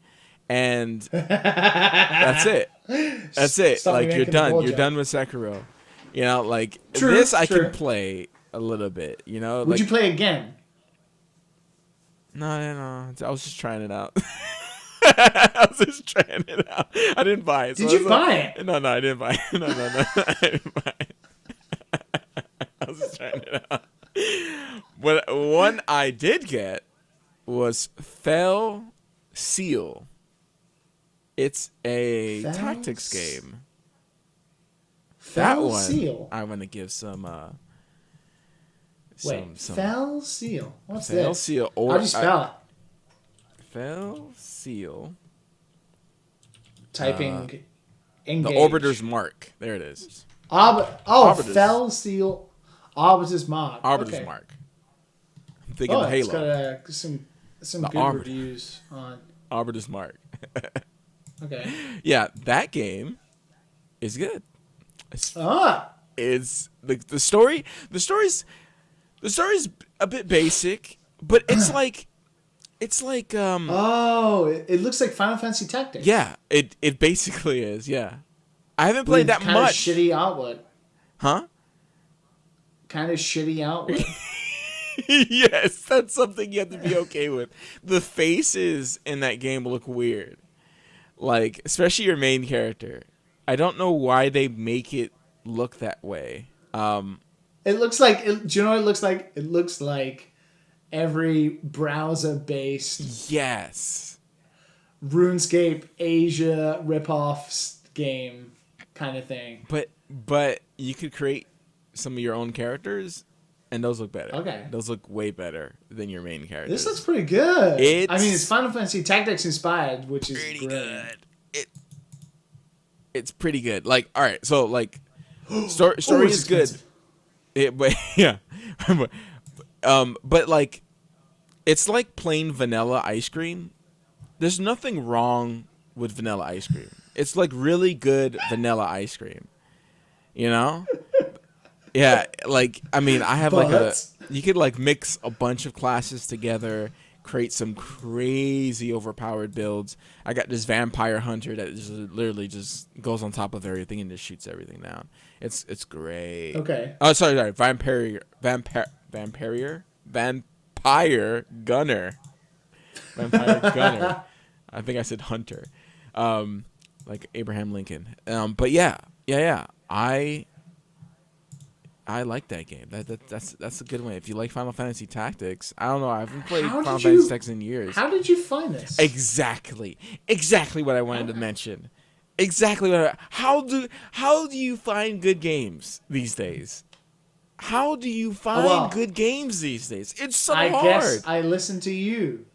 and that's it. That's it. Stop like you're done. You're done with Sekiro. You know, like this I can play a little bit, you know. Would you play again? No. I was just trying it out. I was just trying it out. I didn't buy it. Did you buy it? No, I didn't buy it. No. I didn't buy it. I was just trying it out. But one I did get was Fell Seal. It's a tactics game. Fell Seal? I'm going to give some... Fell Seal. What's Fell this? Seal. How do you spell it? Fell Seal. Typing engage. The Arbiter's Mark. There it is. Arbiter's. Fell Seal. Arbiter's Mark. Arbiter's Mark. I'm thinking of Halo. It's got some good reviews on Arbiter's Mark. Okay. Yeah, that game is good. It's the story. The story's a bit basic, but it's like it looks like Final Fantasy Tactics. Yeah, it basically is. Yeah, I haven't played that kind much. Of shitty artwork. Huh? Kind of shitty artwork. Yes, that's something you have to be okay with. The faces in that game look weird, like especially your main character. I don't know why they make it look that way. It looks like. Do you know what it looks like? It looks like every browser-based RuneScape Asia ripoff game kind of thing. But you could create some of your own characters, and those look better. Okay, those look way better than your main characters. This looks pretty good. It's Final Fantasy Tactics inspired, which is pretty good. it's pretty good. Like, all right, so like, story is good. But yeah, but like, it's like plain vanilla ice cream. There's nothing wrong with vanilla ice cream. It's like really good vanilla ice cream. You know? Yeah, like, I mean, I have you could like mix a bunch of classes together, create some crazy overpowered builds. I got this vampire hunter that just literally just goes on top of everything and just shoots everything down. It's great. Okay. Oh, sorry. Vampire gunner. Vampire gunner. I think I said hunter. Like Abraham Lincoln. But yeah. I like that game. That's a good one. If you like Final Fantasy Tactics, I don't know. I haven't played Final Fantasy Tactics in years. How did you find this? Exactly what I wanted to mention. How do you find good games these days? How do you find good games these days? It's so hard. I guess I listen to you.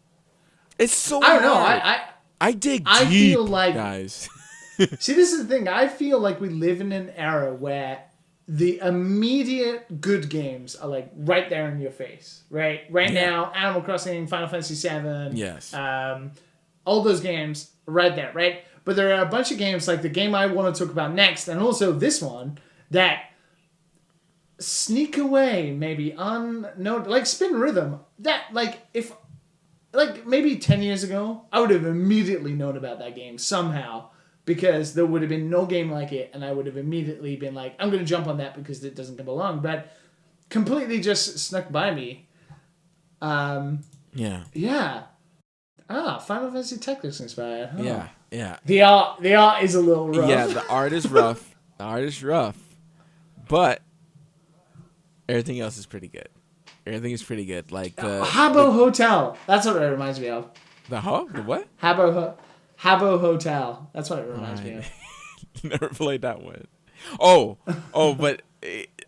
It's so hard. I don't know. I dig deep, feel like, guys. See, this is the thing. I feel like we live in an era where the immediate good games are like right there in your face, right? Right now, Animal Crossing, Final Fantasy VII, yes, all those games right there, right? But there are a bunch of games like the game I want to talk about next, and also this one that sneak away, maybe unknown, like Spin Rhythm. That if maybe 10 years ago, I would have immediately known about that game somehow. Because there would have been no game like it, and I would have immediately been like, I'm going to jump on that because it doesn't come along. But completely just snuck by me. Yeah. Final Fantasy Tactics inspired. Huh? Yeah. The art is a little rough. Yeah, the art is rough. But everything else is pretty good. Everything is pretty good. Like the Habbo Hotel. That's what it reminds me of. The what? Habbo Hotel. That's what it reminds me of. Never played that one. Oh, but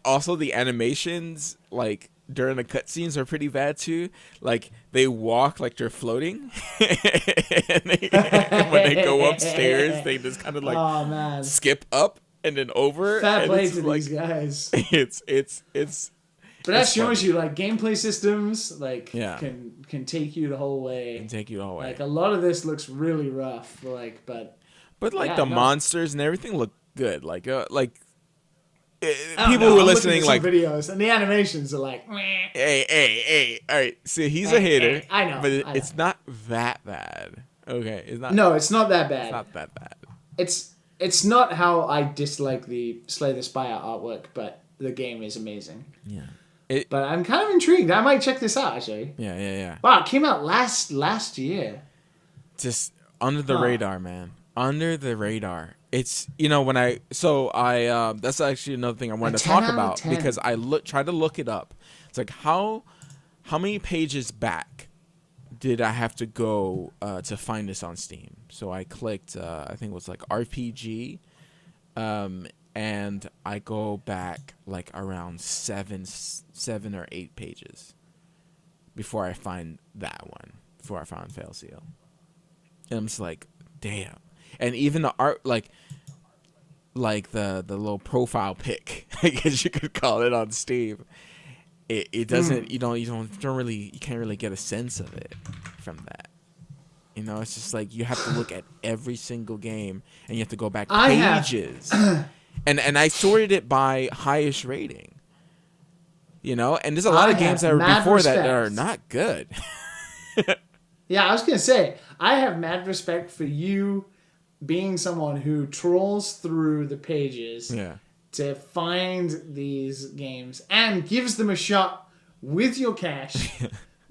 also the animations, like during the cutscenes, are pretty bad too. Like they walk like they're floating, and when they go upstairs, they just kind of like skip up and then over. Fair play to these guys. But that shows you like gameplay systems can take you the whole way. Like a lot of this looks really rough. But the monsters and everything look good. People who are listening like videos and the animations are like. Hey! All right, see, he's a hater. I know, but it's not that bad. Okay, it's not. No, it's not that bad. It's not that bad. It's not how I dislike the Slay the Spire artwork, but the game is amazing. Yeah. But I'm kind of intrigued. I might check this out, actually. Yeah. Wow, it came out last year. Just under the radar, man. Under the radar. It's, that's actually another thing I wanted to talk about because I tried to look it up. It's like, how many pages back did I have to go to find this on Steam? So I clicked, I think it was like RPG, and I go back like around 7 or 8 pages before I find that one. Before I found Fail Seal, and I'm just like, damn. And even the art, like the little profile pic, I guess you could call it on Steam. It doesn't. You can't really get a sense of it from that. It's just like you have to look at every single game, and you have to go back pages. And I sorted it by highest rating. And there's a lot of games that were before that are not good. Yeah, I was going to say, I have mad respect for you being someone who trawls through the pages to find these games and gives them a shot with your cash.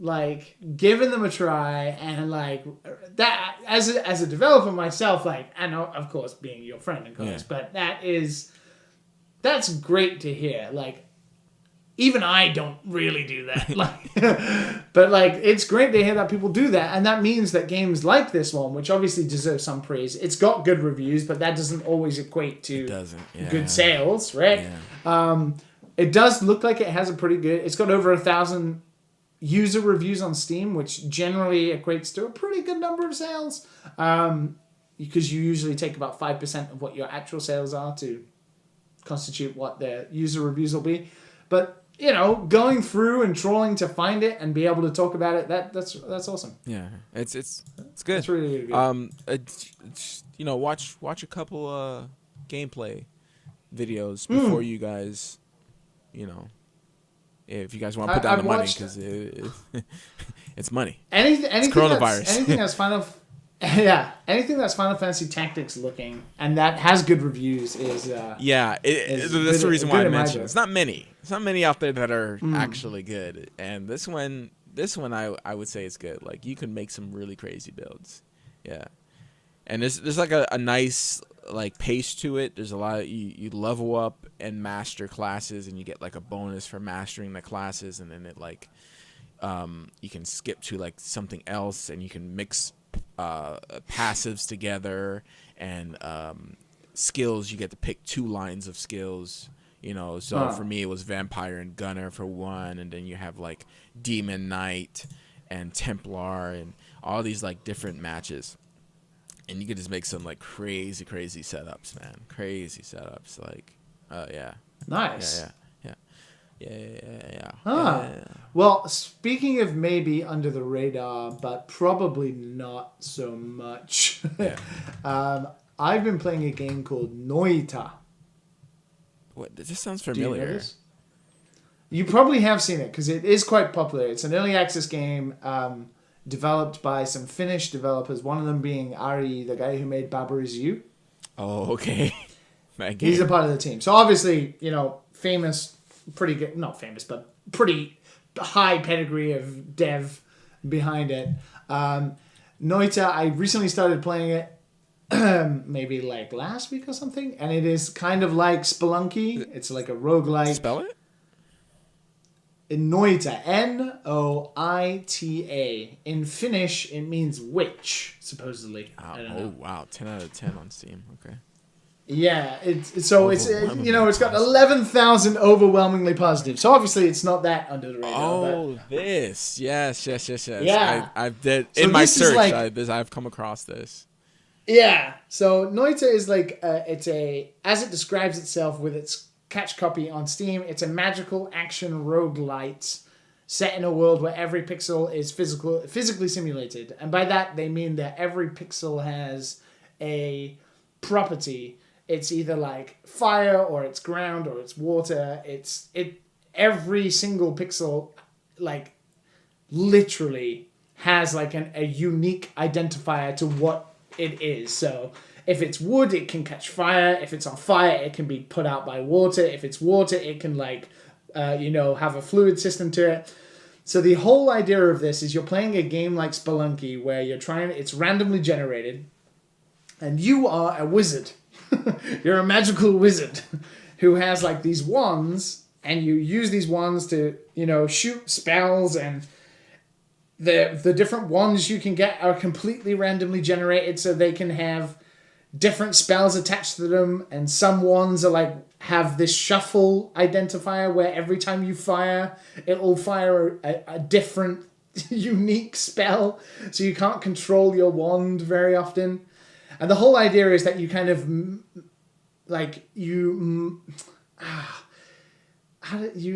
Like, giving them a try, and like that as a developer myself, like, I know, of course, being your friend, of course, but that's great to hear. Like, even I don't really do that. But like, it's great to hear that people do that, and that means that games like this one, which obviously deserve some praise, it's got good reviews, but that doesn't always equate to good sales, right? Yeah. It does look like it has a pretty good. It's got over 1,000 user reviews on Steam, which generally equates to a pretty good number of sales. because you usually take about 5% of what your actual sales are to constitute what the user reviews will be. But, you know, going through and trawling to find it and be able to talk about it, that's awesome. Yeah, it's good. It's really, really good. You know, watch a couple gameplay videos before you guys, you know, if you guys want to put down the money, because it's money. Anything it's coronavirus. Anything that's anything that's Final Fantasy Tactics looking and that has good reviews is that's the reason why I mentioned it. It's not many out there that are actually good, and this one I would say is good. Like, you can make some really crazy builds. Yeah. And there's like a nice like pace to it. There's a lot of, you level up and master classes, and you get like a bonus for mastering the classes, and then it like you can skip to like something else, and you can mix passives together, and skills. You get to pick 2 lines of skills, you know. So for me it was Vampire and Gunner for one, and then you have like Demon Knight and Templar and all these like different matches. And you could just make some like crazy setups, man. Crazy setups, like, yeah. Nice. Yeah. Well, speaking of maybe under the radar, but probably not so much. I've been playing a game called Noita. What? This sounds familiar. Do you know this? You probably have seen it because it is quite popular. It's an early access game. Developed by some Finnish developers, one of them being Ari, the guy who made Baba Is You. Oh, okay. He's a part of the team. So obviously, you know, famous, pretty good, not famous, but pretty high pedigree of dev behind it. Noita, I recently started playing it maybe like last week or something, and it is kind of like Spelunky. It's like a roguelike. Spell it? Noita, Noita. In Finnish, it means witch, supposedly. Oh, wow. 10 out of 10 on Steam. Okay. Yeah, it's you know, it's got 11,000 overwhelmingly positive. So obviously it's not that under the radar. Oh, but... this. Yes. Yeah. I've did so in my search, like, I've come across this. Yeah. So Noita is like, as it describes itself with its catch copy on Steam, it's a magical action roguelite set in a world where every pixel is physically simulated. And by that, they mean that every pixel has a property. It's either like fire, or it's ground, or it's water. Every single pixel, like, literally has like a unique identifier to what it is. So if it's wood, it can catch fire. If it's on fire, it can be put out by water. If it's water, it can like, have a fluid system to it. So the whole idea of this is you're playing a game like Spelunky where it's randomly generated, and you are a wizard. You're a magical wizard who has like these wands, and you use these wands to, shoot spells, and the different wands you can get are completely randomly generated, so they can have different spells attached to them, and some wands are like have this shuffle identifier where every time you fire, it will fire a different unique spell, so you can't control your wand very often. And the whole idea is that you kind of you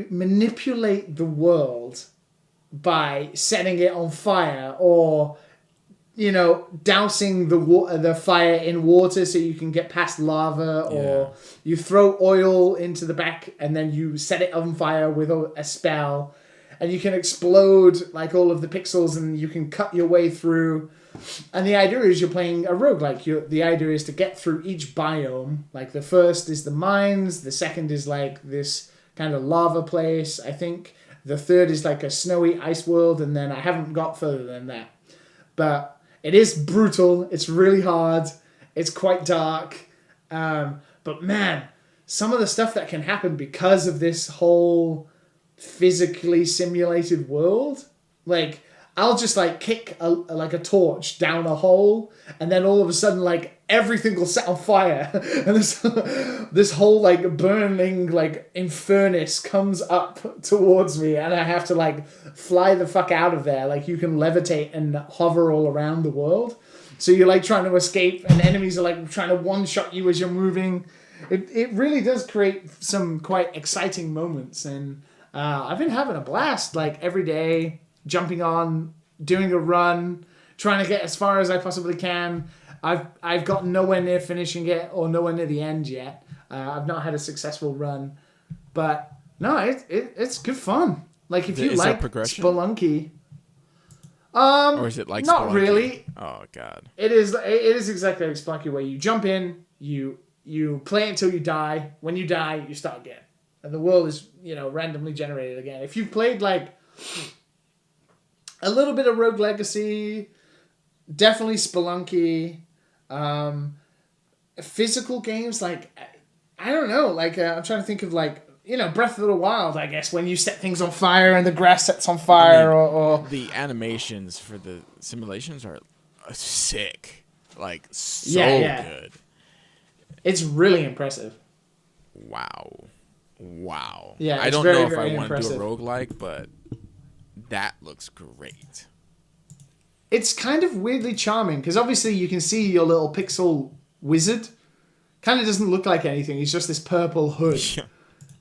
manipulate the world by setting it on fire, or dousing the fire in water so you can get past lava, or you throw oil into the back and then you set it on fire with a spell, and you can explode like all of the pixels and you can cut your way through. And the idea is you're playing a roguelike. The idea is to get through each biome. Like the first is the mines, the second is like this kind of lava place, I think. The third is like a snowy ice world, and then I haven't got further than that. But it is brutal. It's really hard. It's quite dark. But man, some of the stuff that can happen because of this whole physically simulated world, like I'll just like kick a torch down a hole, and then all of a sudden like everything will set on fire, and this whole like burning like infernus comes up towards me, and I have to like fly the fuck out of there. Like you can levitate and hover all around the world. So you're like trying to escape, and enemies are like trying to one-shot you as you're moving. It really does create some quite exciting moments, and I've been having a blast. Like every day, jumping on, doing a run, trying to get as far as I possibly can. I've gotten nowhere near finishing it or nowhere near the end yet. I've not had a successful run, but no, it's good fun. Like if you like Spelunky. Or is it like not Spelunky? Really? Oh god. It is exactly like Spelunky, where you jump in, you play until you die. When you die, you start again, and the world is randomly generated again. If you've played like a little bit of Rogue Legacy, definitely Spelunky. Physical games like I don't know, like I'm trying to think of like. Breath of the Wild, I guess, when you set things on fire and the grass sets on fire, or... The animations for the simulations are sick. Like, so good. It's really impressive. Wow. Yeah, I don't know if I want to do a roguelike, but that looks great. It's kind of weirdly charming, because obviously you can see your little pixel wizard. Kind of doesn't look like anything. He's just this purple hood. Yeah.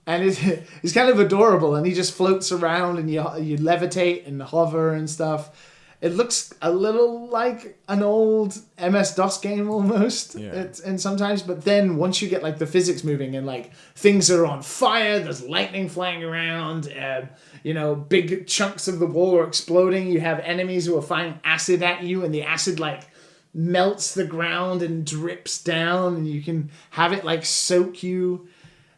And it's kind of adorable, and he just floats around, and you levitate and hover and stuff. It looks a little like an old MS-DOS game almost, and sometimes. But then once you get like the physics moving and like things are on fire, there's lightning flying around, big chunks of the wall are exploding. You have enemies who are firing acid at you, and the acid like melts the ground and drips down, and you can have it like soak you.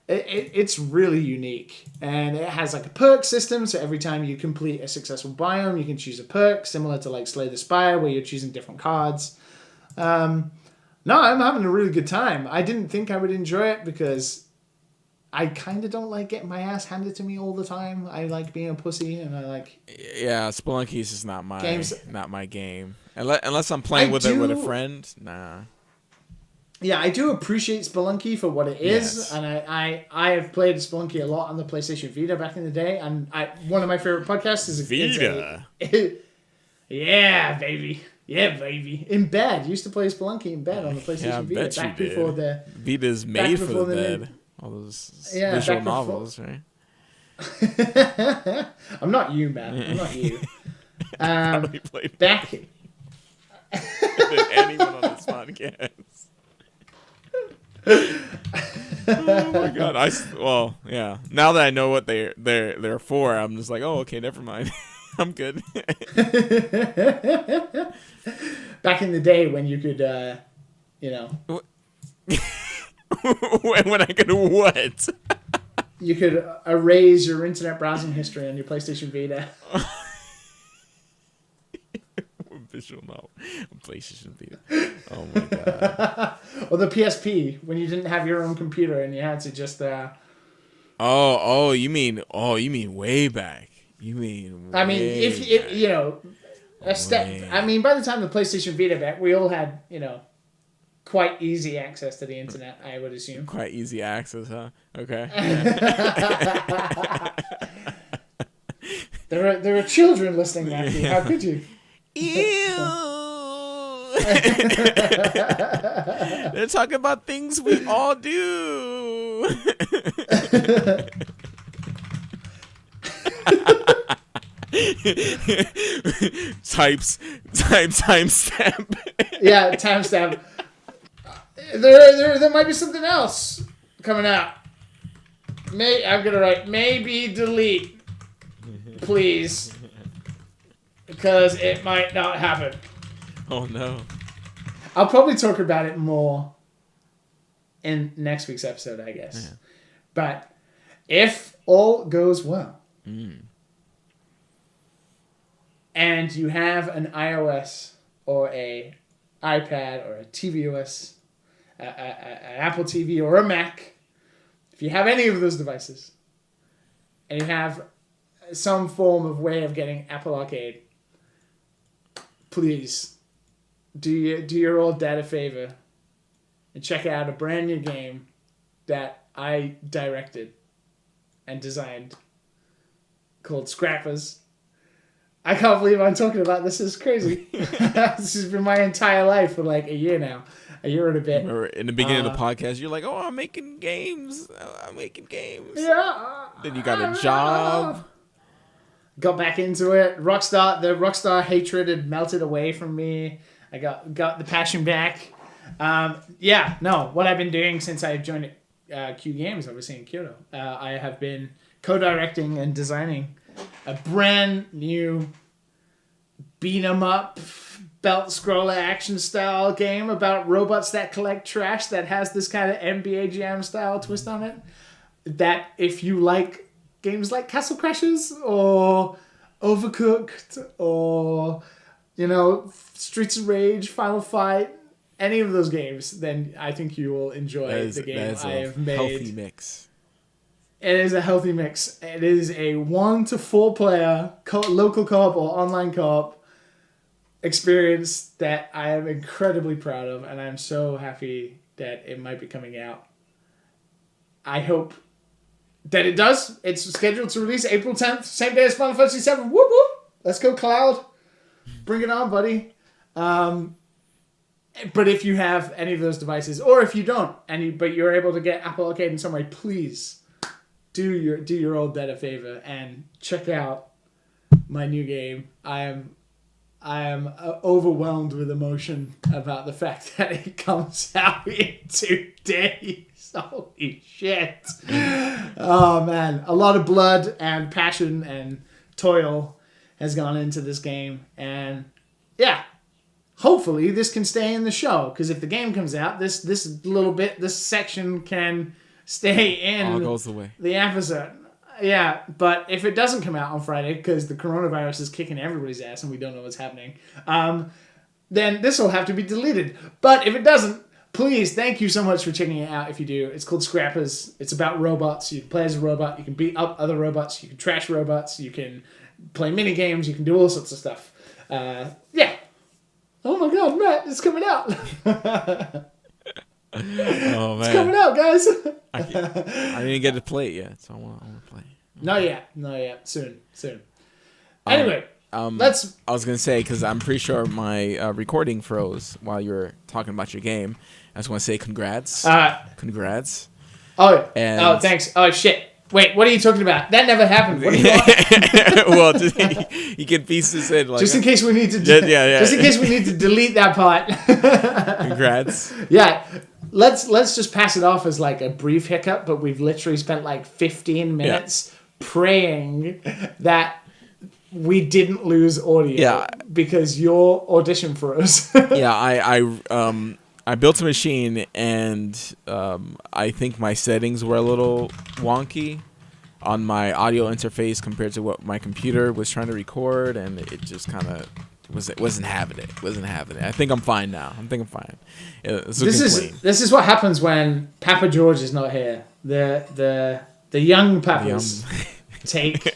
It's really unique, and it has like a perk system, so every time you complete a successful biome you can choose a perk similar to like Slay the Spire, where you're choosing different cards. No, I'm having a really good time. I didn't think I would enjoy it because I kind of don't like getting my ass handed to me all the time. I like being a pussy, and I like... Yeah, Spelunky is just not my game. Unless I'm playing with it with a friend, nah. Yeah, I do appreciate Spelunky for what it is, and I have played Spelunky a lot on the PlayStation Vita back in the day, and one of my favorite podcasts is Vita. Yeah, baby. In bed. Used to play Spelunky in bed on the PlayStation Vita back before the Vita's made for the bed. All those visual novels, right? I'm not you, man. I'm not you. Probably played back than anyone on this podcast. Oh my god! Now that I know what they're for, I'm just like, oh, okay, never mind. I'm good. Back in the day when you could, when I could what? You could erase your internet browsing history on your PlayStation Vita. Visual novel. PlayStation Vita. Oh my god. Or the PSP, when you didn't have your own computer and you had to just you mean way back. You mean I mean if a step I mean by the time the PlayStation Vita back, we all had, quite easy access to the internet, I would assume. Quite easy access, huh? Okay. There are children listening, Matthew. How could you? Ew. They're talking about things we all do. Timestamp. Yeah, timestamp. There might be something else coming out. I'm gonna write maybe delete, please. Because it might not happen. Oh no. I'll probably talk about it more in next week's episode, I guess. Yeah. But if all goes well, and you have an iOS or a iPad or a tvOS, an Apple TV or a Mac, if you have any of those devices, and you have some form of way of getting Apple Arcade, please do your old dad a favor and check out a brand new game that I directed and designed called Scrappers. I can't believe I'm talking about this. This is crazy. This has been my entire life for like a year now. A year and a bit. Remember in the beginning of the podcast, you're like, "Oh, I'm making games. I'm making games." Yeah. Then you got a job. Got back into it. The Rockstar hatred had melted away from me. I got the passion back. What I've been doing since I joined Q Games, obviously in Kyoto, I have been co-directing and designing a brand new beat 'em up belt scroller action style game about robots that collect trash that has this kind of NBA Jam style twist on it. That if you like games like Castle Crashers or Overcooked or Streets of Rage, Final Fight, any of those games, then I think you will enjoy the game I have made. Healthy mix. It is a healthy mix. It is a 1 to 4 player local co-op or online co-op experience that I am incredibly proud of, and I'm so happy that it might be coming out. I hope that it does. It's scheduled to release April 10th, same day as Final Fantasy VII. Whoop whoop! Let's go, Cloud. Bring it on, buddy. But if you have any of those devices, or if you don't, but you're able to get Apple Arcade in some way, please do your old dad a favor and check out my new game. I am overwhelmed with emotion about the fact that it comes out in 2 days. Holy shit! Oh man, a lot of blood and passion and toil has gone into this game, and yeah. Hopefully this can stay in the show, because if the game comes out, this section can stay in all goes away. The episode. Yeah, but if it doesn't come out on Friday, because the coronavirus is kicking everybody's ass and we don't know what's happening, then this will have to be deleted. But if it doesn't, please, thank you so much for checking it out if you do. It's called Scrappers. It's about robots. You can play as a robot. You can beat up other robots. You can trash robots. You can play mini games. You can do all sorts of stuff. Yeah. Oh my god, Matt, it's coming out. Oh man. It's coming out, guys. I didn't get to play it yet, so I want to play. Not yet. Soon. Anyway, I was going to say, because I'm pretty sure my recording froze while you were talking about your game. I just want to say congrats. Congrats. Oh, thanks. Oh, shit. Wait, what are you talking about? That never happened. What do you want? Well, just, you can piece this in. Like, just in case we need to. Just in case we need to delete that part. Congrats. Yeah, let's just pass it off as like a brief hiccup, but we've literally spent like 15 minutes praying that we didn't lose audio because your audition froze. I built a machine, and I think my settings were a little wonky on my audio interface compared to what my computer was trying to record, and it just kind of wasn't having it. I think I'm fine now. This is what happens when Papa George is not here. The young papas take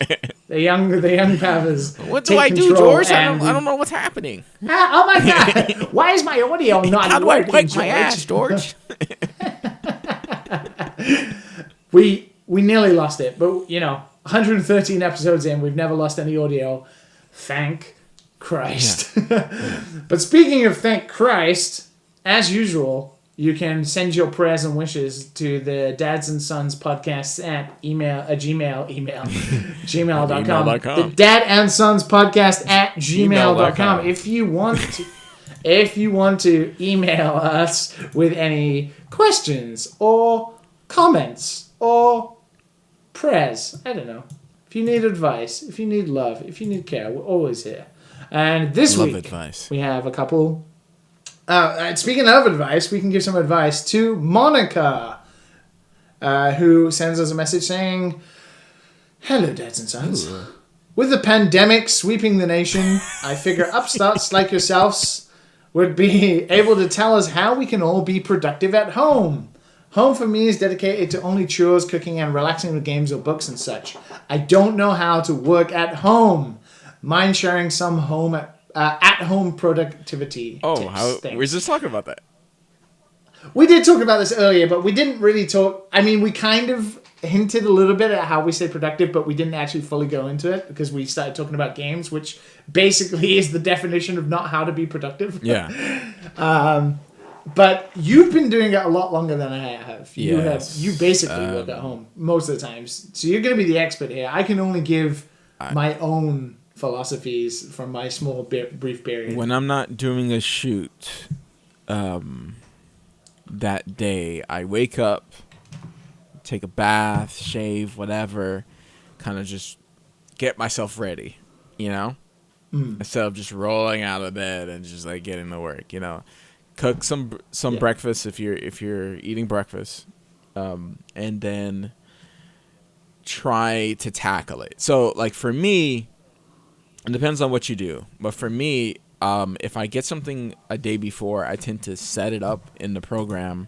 the young papas. What do I do, George? I don't know what's happening. Oh my god! Why is my audio not How do working? I wipe my ass, George? We nearly lost it, but 113 episodes in, we've never lost any audio. Thank Christ. Yeah. But speaking of thank Christ, as usual, you can send your prayers and wishes to the Dads and Sons Podcast at gmail.com. The Dad and Sons Podcast at gmail.com. If you want to email us with any questions or comments or prayers, I don't know. If you need advice, if you need love, if you need care, we're always here. And this week, we have a couple. Speaking of advice, we can give some advice to Monica, who sends us a message saying, "Hello, Dads and Sons. Ooh. With the pandemic sweeping the nation, I figure upstarts like yourselves would be able to tell us how we can all be productive at home. Home for me is dedicated to only chores, cooking, and relaxing with games or books and such. I don't know how to work at home. Mind sharing some at-home productivity tips. We're just talking about that. We did talk about this earlier, but we didn't really talk. I mean, we kind of hinted a little bit at how we say productive, but we didn't actually fully go into it because we started talking about games, which basically is the definition of not how to be productive. Yeah. But you've been doing it a lot longer than I have. Yes. You basically work at home most of the times. So you're going to be the expert here. I can only give my own philosophies from my small brief period. When I'm not doing a shoot that day, I wake up, take a bath, shave, whatever, kind of just get myself ready, you know? Instead of just rolling out of bed and just like getting to work, you know? Cook some breakfast if you're eating breakfast, and then try to tackle it. So like for me, it depends on what you do, but for me, if I get something a day before, I tend to set it up in the program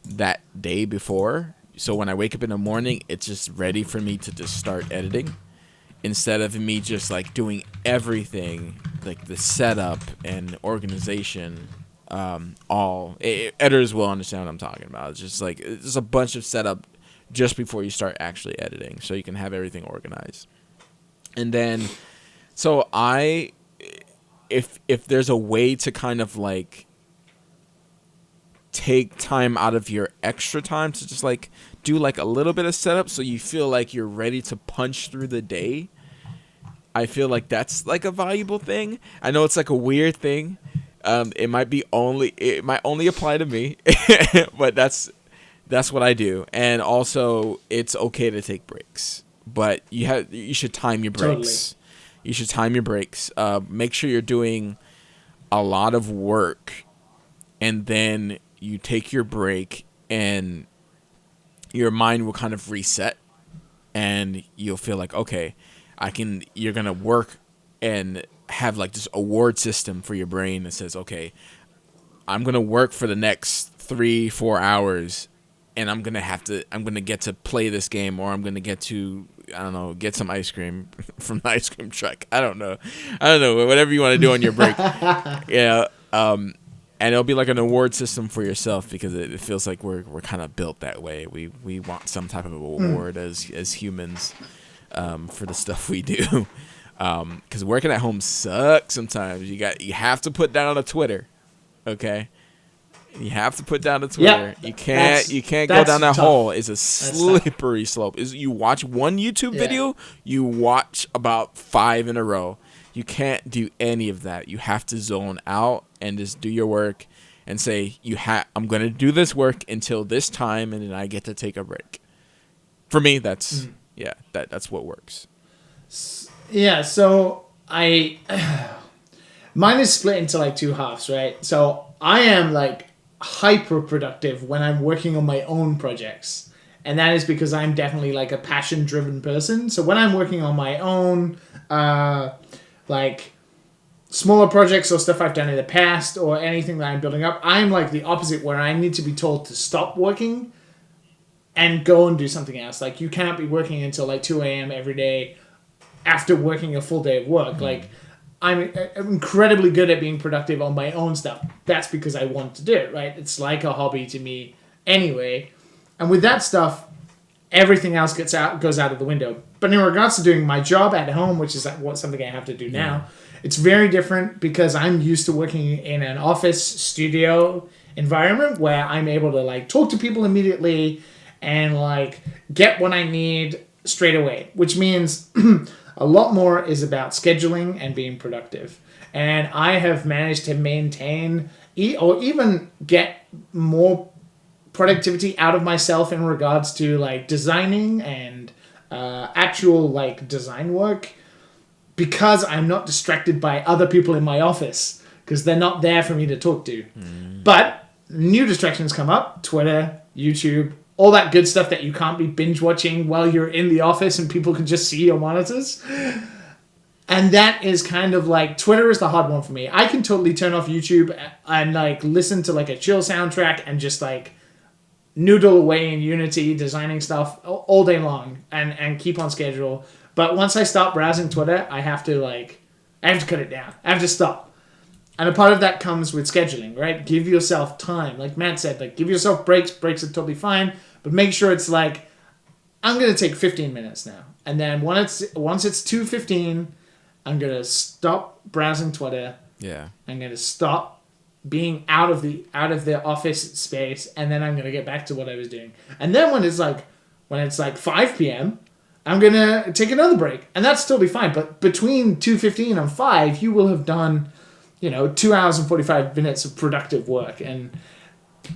that day before. So when I wake up in the morning, it's just ready for me to just start editing, instead of me just like doing everything, like the setup and organization. Editors will understand what I'm talking about. It's just like there's a bunch of setup just before you start actually editing, so you can have everything organized. And then, so if there's a way to kind of like take time out of your extra time to just like do like a little bit of setup, so you feel like you're ready to punch through the day, I feel like that's like a valuable thing. I know it's like a weird thing. It might only apply to me, but that's what I do. And also, it's okay to take breaks, but you should time your breaks. Totally. You should time your breaks. Make sure you're doing a lot of work, and then you take your break, and your mind will kind of reset, and you'll feel like, okay, you're gonna work and have like this award system for your brain that says, okay, I'm going to work for the next 3-4 hours, and I'm going to get to play this game, or I'm going to get to, I don't know, get some ice cream from the ice cream truck. I don't know, whatever you want to do on your break. Yeah. And it'll be like an award system for yourself, because it feels like we're kind of built that way. We want some type of award as humans, for the stuff we do. Because working at home sucks sometimes. You have to put down a Twitter, okay? You have to put down a Twitter. Yep. You can't go down that hole. It's a slippery slope. You watch one YouTube video, you watch about 5 in a row. You can't do any of that. You have to zone out and just do your work and say, I'm going to do this work until this time, and then I get to take a break. For me, that's what works. Yeah, so mine is split into like 2 halves, right? So I am like hyper productive when I'm working on my own projects, and that is because I'm definitely like a passion driven person. So when I'm working on my own like smaller projects or stuff I've done in the past, or anything that I'm building up, I'm like the opposite, where I need to be told to stop working and go and do something else. Like, you can't be working until like 2 a.m. every day after working a full day of work. Like, I'm incredibly good at being productive on my own stuff. That's because I want to do it, right? It's like a hobby to me anyway. And with that stuff, everything else goes out of the window. But in regards to doing my job at home, which is something I have to do now, it's very different, because I'm used to working in an office studio environment where I'm able to like talk to people immediately and like get what I need straight away, which means a lot more is about scheduling and being productive. And I have managed to maintain or even get more productivity out of myself in regards to like designing and actual like design work, because I'm not distracted by other people in my office, because they're not there for me to talk to. But new distractions come up: Twitter, YouTube, all that good stuff that you can't be binge watching while you're in the office and people can just see your monitors. And that is kind of like, Twitter is the hard one for me. I can totally turn off YouTube and like listen to like a chill soundtrack and just like noodle away in Unity designing stuff all day long and keep on schedule. But once I start browsing Twitter, I have to cut it down. I have to stop. And a part of that comes with scheduling, right? Give yourself time. Like Matt said, like, give yourself breaks. Breaks are totally fine. But make sure it's like I'm going to take 15 minutes now. And then once it's 2:15, I'm going to stop browsing Twitter. Yeah. I'm going to stop being out of the office space, and then I'm going to get back to what I was doing. And then when it's like 5 p.m., I'm going to take another break. And that's totally fine. But between 2:15 and 5, you will have done, 2 hours and 45 minutes of productive work. And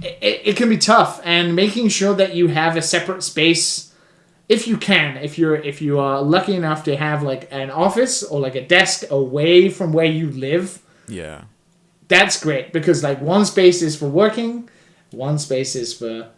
it can be tough. And making sure that you have a separate space, if you can, if you are lucky enough to have like an office or like a desk away from where you live. Yeah. That's great, because like one space is for working, one space is for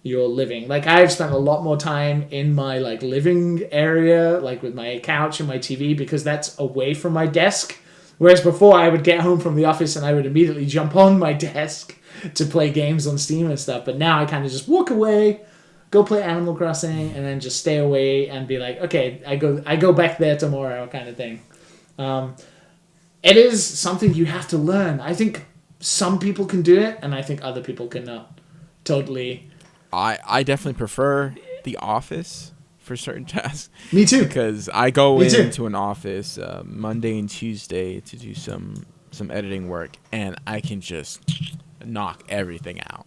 your living. Like I've spent a lot more time in my like living area, like with my couch and my TV, because that's away from my desk. Whereas before I would get home from the office and I would immediately jump on my desk to play games on Steam and stuff. But now I kind of just walk away, go play Animal Crossing, and then just stay away and be like, okay, I go back there tomorrow, kind of thing. It is something you have to learn. I think some people can do it, and I think other people cannot. Totally. I definitely prefer the office for certain tasks. Me too. Because I go into an office Monday and Tuesday to do some editing work, and I can just knock everything out.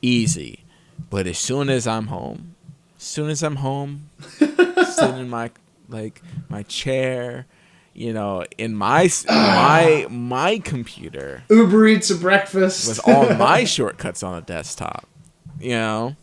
Easy. But as soon as I'm home, sitting in my chair, in my computer, Uber Eats a breakfast with all my shortcuts on a desktop, Yeah.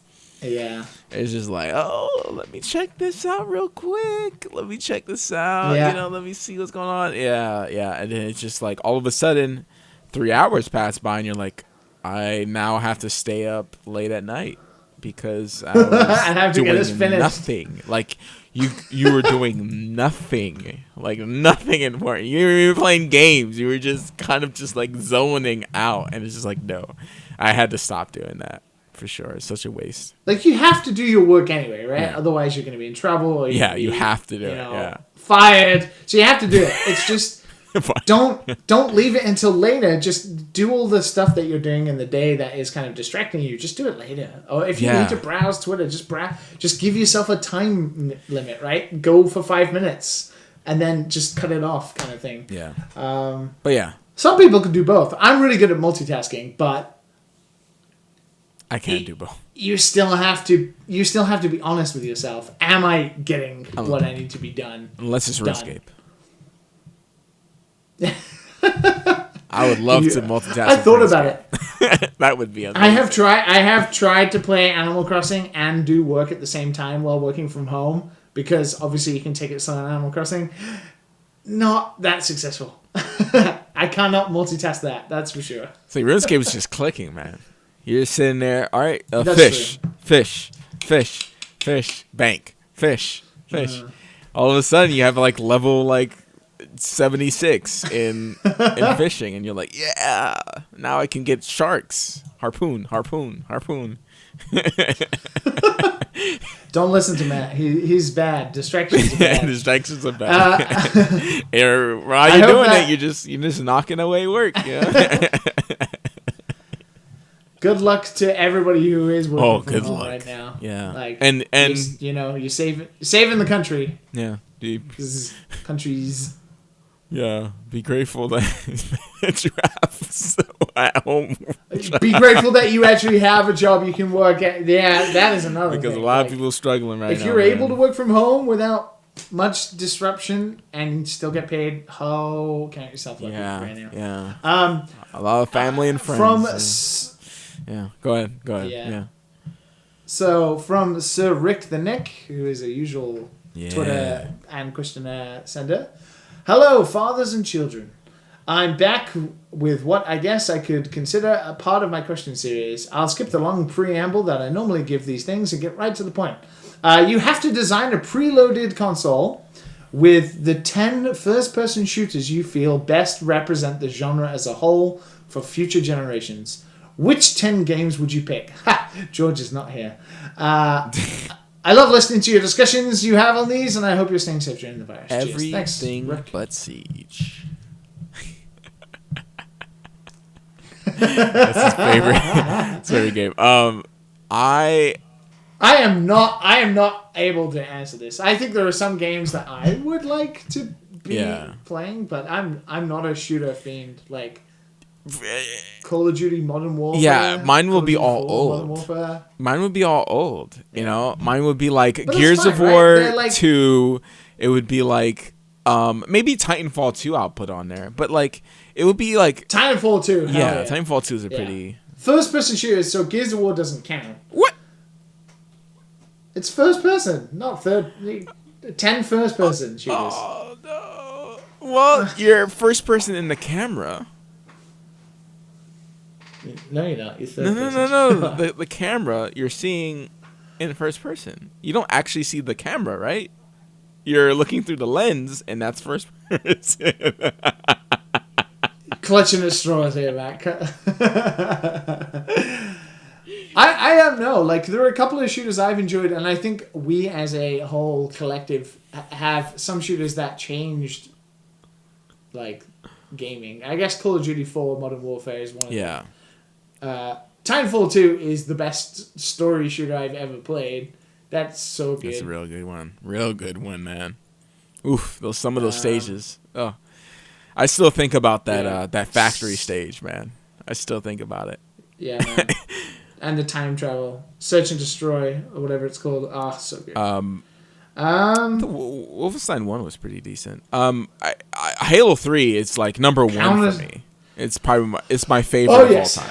It's just like, oh, let me check this out real quick. Let me check this out. Yeah. Let me see what's going on. Yeah. And then it's just like all of a sudden, 3 hours pass by, and you're like, I now have to stay up late at night because I was I have to get this finished. Nothing. Like you were doing nothing, like nothing important. You were playing games. You were just kind of just like zoning out, and it's just like, no, I had to stop doing that for sure. It's such a waste. Like you have to do your work anyway, right? Yeah. Otherwise, you're going to be in trouble. Or you have to do it. Yeah, fired. So you have to do it. It's just don't leave it until later. Just do all the stuff that you're doing in the day that is kind of distracting you. Just do it later. Or if you need to browse Twitter, just browse. Just give yourself a time limit, right? Go for 5 minutes and then just cut it off, kind of thing. Yeah. But yeah, some people can do both. I'm really good at multitasking, but I can't do both. You still have to be honest with yourself. Am I getting what I need to be done? Unless it's RuneScape. I would love to multitask. I thought about it. That would be amazing. I have tried to play Animal Crossing and do work at the same time while working from home, because obviously you can take it slow on Animal Crossing. Not that successful. I cannot multitask that. That's for sure. See, RuneScape is just clicking, man. You're just sitting there. All right, fish, bank, fish. All of a sudden, you have like level 76 in fishing, and you're like, yeah, now I can get sharks. Harpoon. Don't listen to Matt. He's bad. Distractions are bad. Distractions are bad. While you're doing it, you're just knocking away work. Yeah. Good luck to everybody who is working good from home luck right now. Yeah. You're saving the country. Yeah. Countries. Yeah, be grateful that you have at home. Be grateful that you actually have a job you can work at. Yeah, that is another thing. Because a lot of people are struggling right now. If you're able to work from home without much disruption and still get paid, count yourself lucky right now. Yeah. A lot of family and friends. Go ahead. Yeah. So from Sir Rick the Nick, who is a usual Twitter and questionnaire sender. Hello, fathers and children. I'm back with what I guess I could consider a part of my question series. I'll skip the long preamble that I normally give these things and get right to the point. You have to design a preloaded console with the 10 first-person shooters you feel best represent the genre as a whole for future generations. Which 10 games would you pick? Ha! George is not here. I love listening to your discussions you have on these, and I hope you're staying safe during the virus. Everything but Siege. That's his favorite game. I am not able to answer this. I think there are some games that I would like to be playing, but I'm not a shooter fiend. Like Call of Duty Modern Warfare. Yeah, mine will be all old. Mine would be all old. You know, mine would be like Gears of War like, 2. It would be like maybe Titanfall 2 I'll put on there, but like it would be like Titanfall 2. Yeah, Titanfall 2 is a pretty first person shooters. So Gears of War doesn't count. What? It's first person, not third. 10 first person shooters. Oh no! Well, you're first person in the camera. No, you're not. You're third person. No. the camera you're seeing in first person. You don't actually see the camera, right? You're looking through the lens, and that's first person. Clutching at straws here, Matt. I don't know. Like, there are a couple of shooters I've enjoyed, and I think we as a whole collective have some shooters that changed, like, gaming. I guess Call of Duty 4 Modern Warfare is one of them. Titanfall 2 is the best story shooter I've ever played. That's so good. That's a real good one. Real good one, man. Oof, some of those stages. Oh, I still think about that that factory stage, man. I still think about it. Yeah, man. And the time travel, search and destroy, or whatever it's called. Ah, so good. Wolfenstein 1 was pretty decent. Halo 3 is like number 1 for me. It's probably my favorite of all time.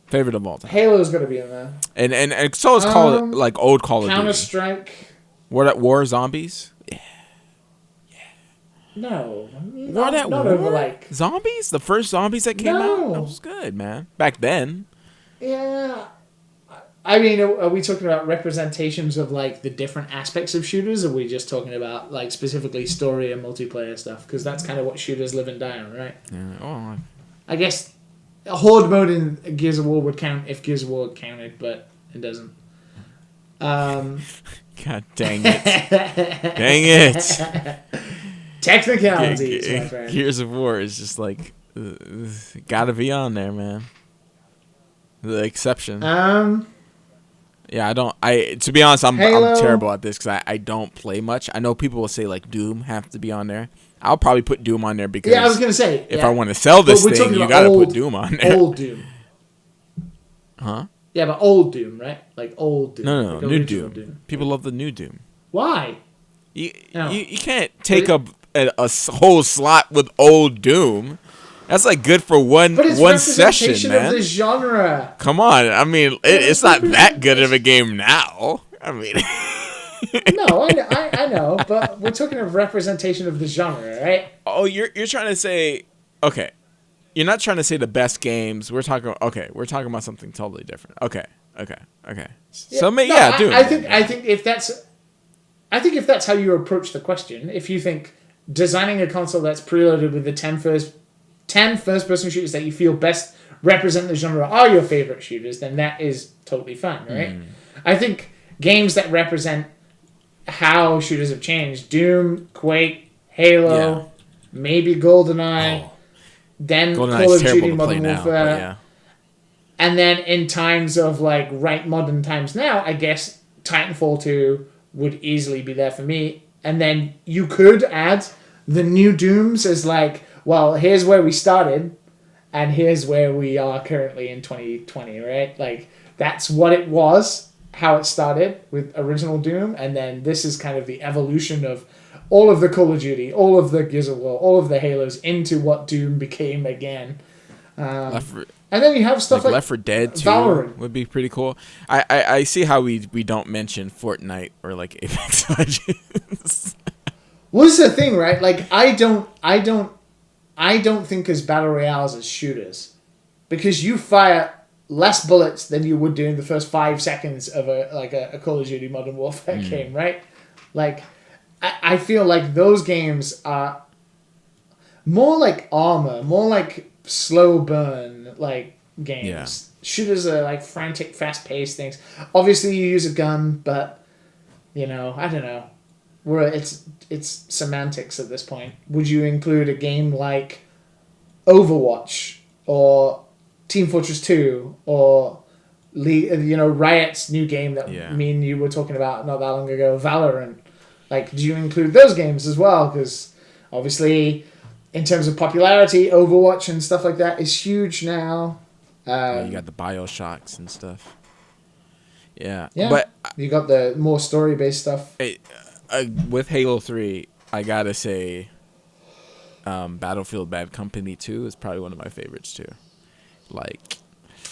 Favorite of all time. Halo's gonna be in there. And so is like old Call of Duty. Counter-Strike. War Zombies? Yeah. No. War at War? Like Zombies? The first Zombies that came out? That was good, man. Back then. Yeah. I mean, are we talking about representations of like the different aspects of shooters, or are we just talking about like specifically story and multiplayer stuff? Because that's kind of what shooters live and die on, right? Yeah. I guess a horde mode in Gears of War would count if Gears of War counted, but it doesn't. God dang it. Dang it. Technicalities, my friend. Gears of War is just like, gotta be on there, man. The exception. Yeah, to be honest, I'm terrible at this because I don't play much. I know people will say like Doom have to be on there. I'll probably put Doom on there because I was gonna say if I want to sell this thing, you gotta put Doom on there. Old Doom. Huh? Yeah, but old Doom, right? Like old Doom. No, like new Doom. People love the new Doom. Why? You can't take up a whole slot with old Doom. That's like good for one session, man. Of the genre. Come on, I mean, it's not that good of a game now. I mean, no, I know, but we're talking of representation of the genre, right? Oh, you're trying to say, okay, you're not trying to say the best games. We're talking about something totally different. Okay. Yeah, So Doom. I think if that's how you approach the question, if you think designing a console that's preloaded with the 10 first-person shooters that you feel best represent the genre are your favorite shooters, then that is totally fine, right? I think games that represent how shooters have changed, Doom, Quake, Halo, maybe GoldenEye, then Call of Duty Modern Warfare, and then in times of like modern times now, I guess Titanfall 2 would easily be there for me, and then you could add the new Dooms as like, well, here's where we started, and here's where we are currently in 2020, right? Like, that's what it was, how it started with original Doom, and then this is kind of the evolution of all of the Call of Duty, all of the Gears of War, all of the Halos into what Doom became again. And then you have stuff like Left 4 Dead 2 Valorant. Would be pretty cool. I see how we don't mention Fortnite or like Apex Legends. Well, this is the thing, right? Like, I don't think as battle royales as shooters, because you fire less bullets than you would do in the first 5 seconds of a Call of Duty Modern Warfare game, right? Like, I feel like those games are more like armor, more like slow burn like games. Yeah. Shooters are like frantic, fast paced things. Obviously, you use a gun, but I don't know. It's semantics at this point. Would you include a game like Overwatch or Team Fortress 2 or Riot's new game that Yeah. me and you were talking about not that long ago, Valorant. Like, do you include those games as well? Because obviously, in terms of popularity, Overwatch and stuff like that is huge now. You got the BioShocks and stuff. Yeah. But you got the more story-based stuff. With Halo 3, I gotta say, Battlefield Bad Company 2 is probably one of my favorites too. Like,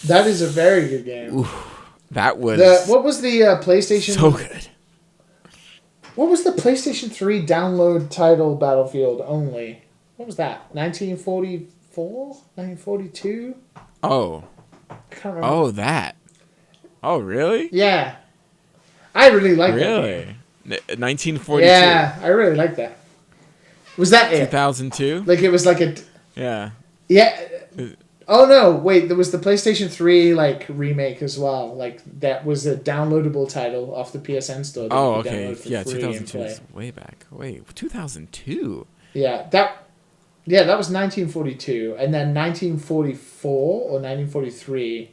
that is a very good game. Oof, that was what was the PlayStation? So good. What was the PlayStation 3 download title Battlefield only? What was that? 1944? 1942? Oh. I can't remember. Oh, that. Oh, really? Yeah. I really like that game. 1942. Yeah, I really like that. Was that it? 2002? Like, it was like a... Yeah. Yeah. Oh, no. Wait, there was the PlayStation 3, like, remake as well. Like, that was a downloadable title off the PSN store. Oh, okay. Yeah, 2002 is way back. Wait, 2002? Yeah, that was 1942. And then 1944 or 1943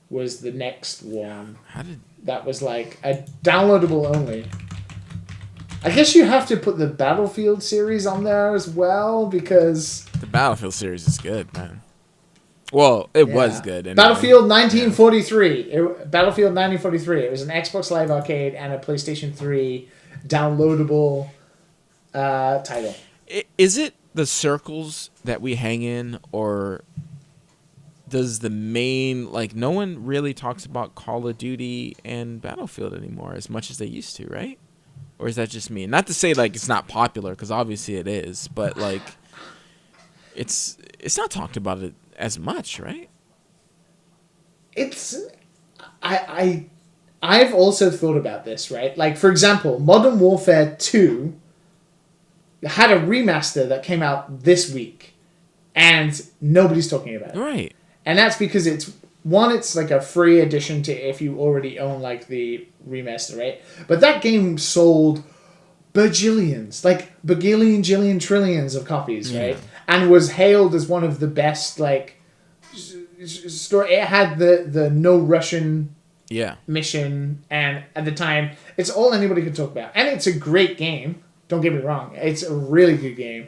was the next one. That was, like, a downloadable only. I guess you have to put the Battlefield series on there as well, because... The Battlefield series is good, man. Well, it was good. Anyway. Battlefield 1943. Battlefield 1943. It was an Xbox Live Arcade and a PlayStation 3 downloadable title. Is it the circles that we hang in, or does the main... Like, no one really talks about Call of Duty and Battlefield anymore as much as they used to, right? Or is that just me? Not to say, like, it's not popular, because obviously it is, but, like, it's not talked about it as much, right? It's... I've also thought about this, right? Like, for example, Modern Warfare 2 had a remaster that came out this week, and nobody's talking about it. Right. And that's because it's like a free addition to if you already own, like, the remaster, right? But that game sold bajillions, like bagillion, jillion, trillions of copies, right? And was hailed as one of the best, like, story. It had the no Russian mission, and at the time, it's all anybody could talk about. And it's a great game. Don't get me wrong. It's a really good game.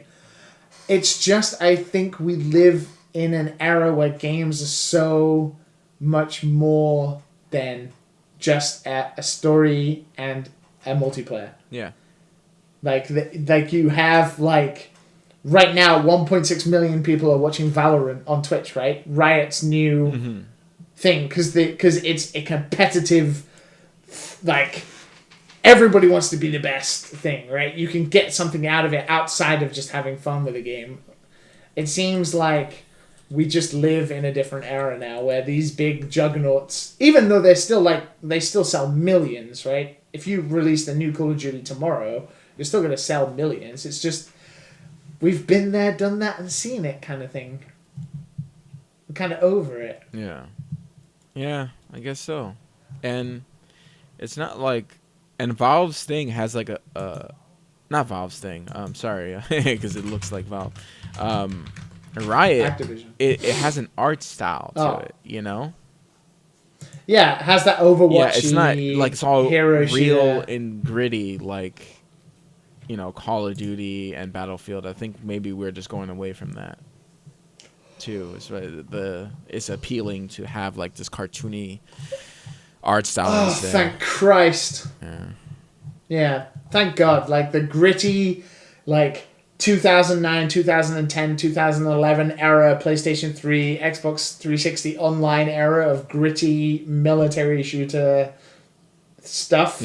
It's just, I think we live in an era where games are so much more than just a story and a multiplayer. Yeah. Like you have, like, right now 1.6 million people are watching Valorant on Twitch, right? Riot's new thing, because it's a competitive, like, everybody wants to be the best thing, right? You can get something out of it outside of just having fun with a game. It seems like we just live in a different era now where these big juggernauts, even though they still sell millions, right? If you release the new Call of Duty tomorrow, you're still going to sell millions. It's just, we've been there, done that, and seen it kind of thing. We're kind of over it. Yeah. Yeah, I guess so. And it's not like... And Valve's thing has, like, not Valve's thing. Sorry, because it looks like Valve. Riot, Activision. It has an art style to it, you know? Yeah, it has that Overwatch. Yeah, it's not like it's all real shooter. and gritty, like, you know, Call of Duty and Battlefield. I think maybe we're just going away from that too. It's appealing to have, like, this cartoony art style. Oh, thank Christ! Yeah, thank God. Like, the gritty, like, 2009, 2010, 2011 era PlayStation 3, Xbox 360 online era of gritty military shooter stuff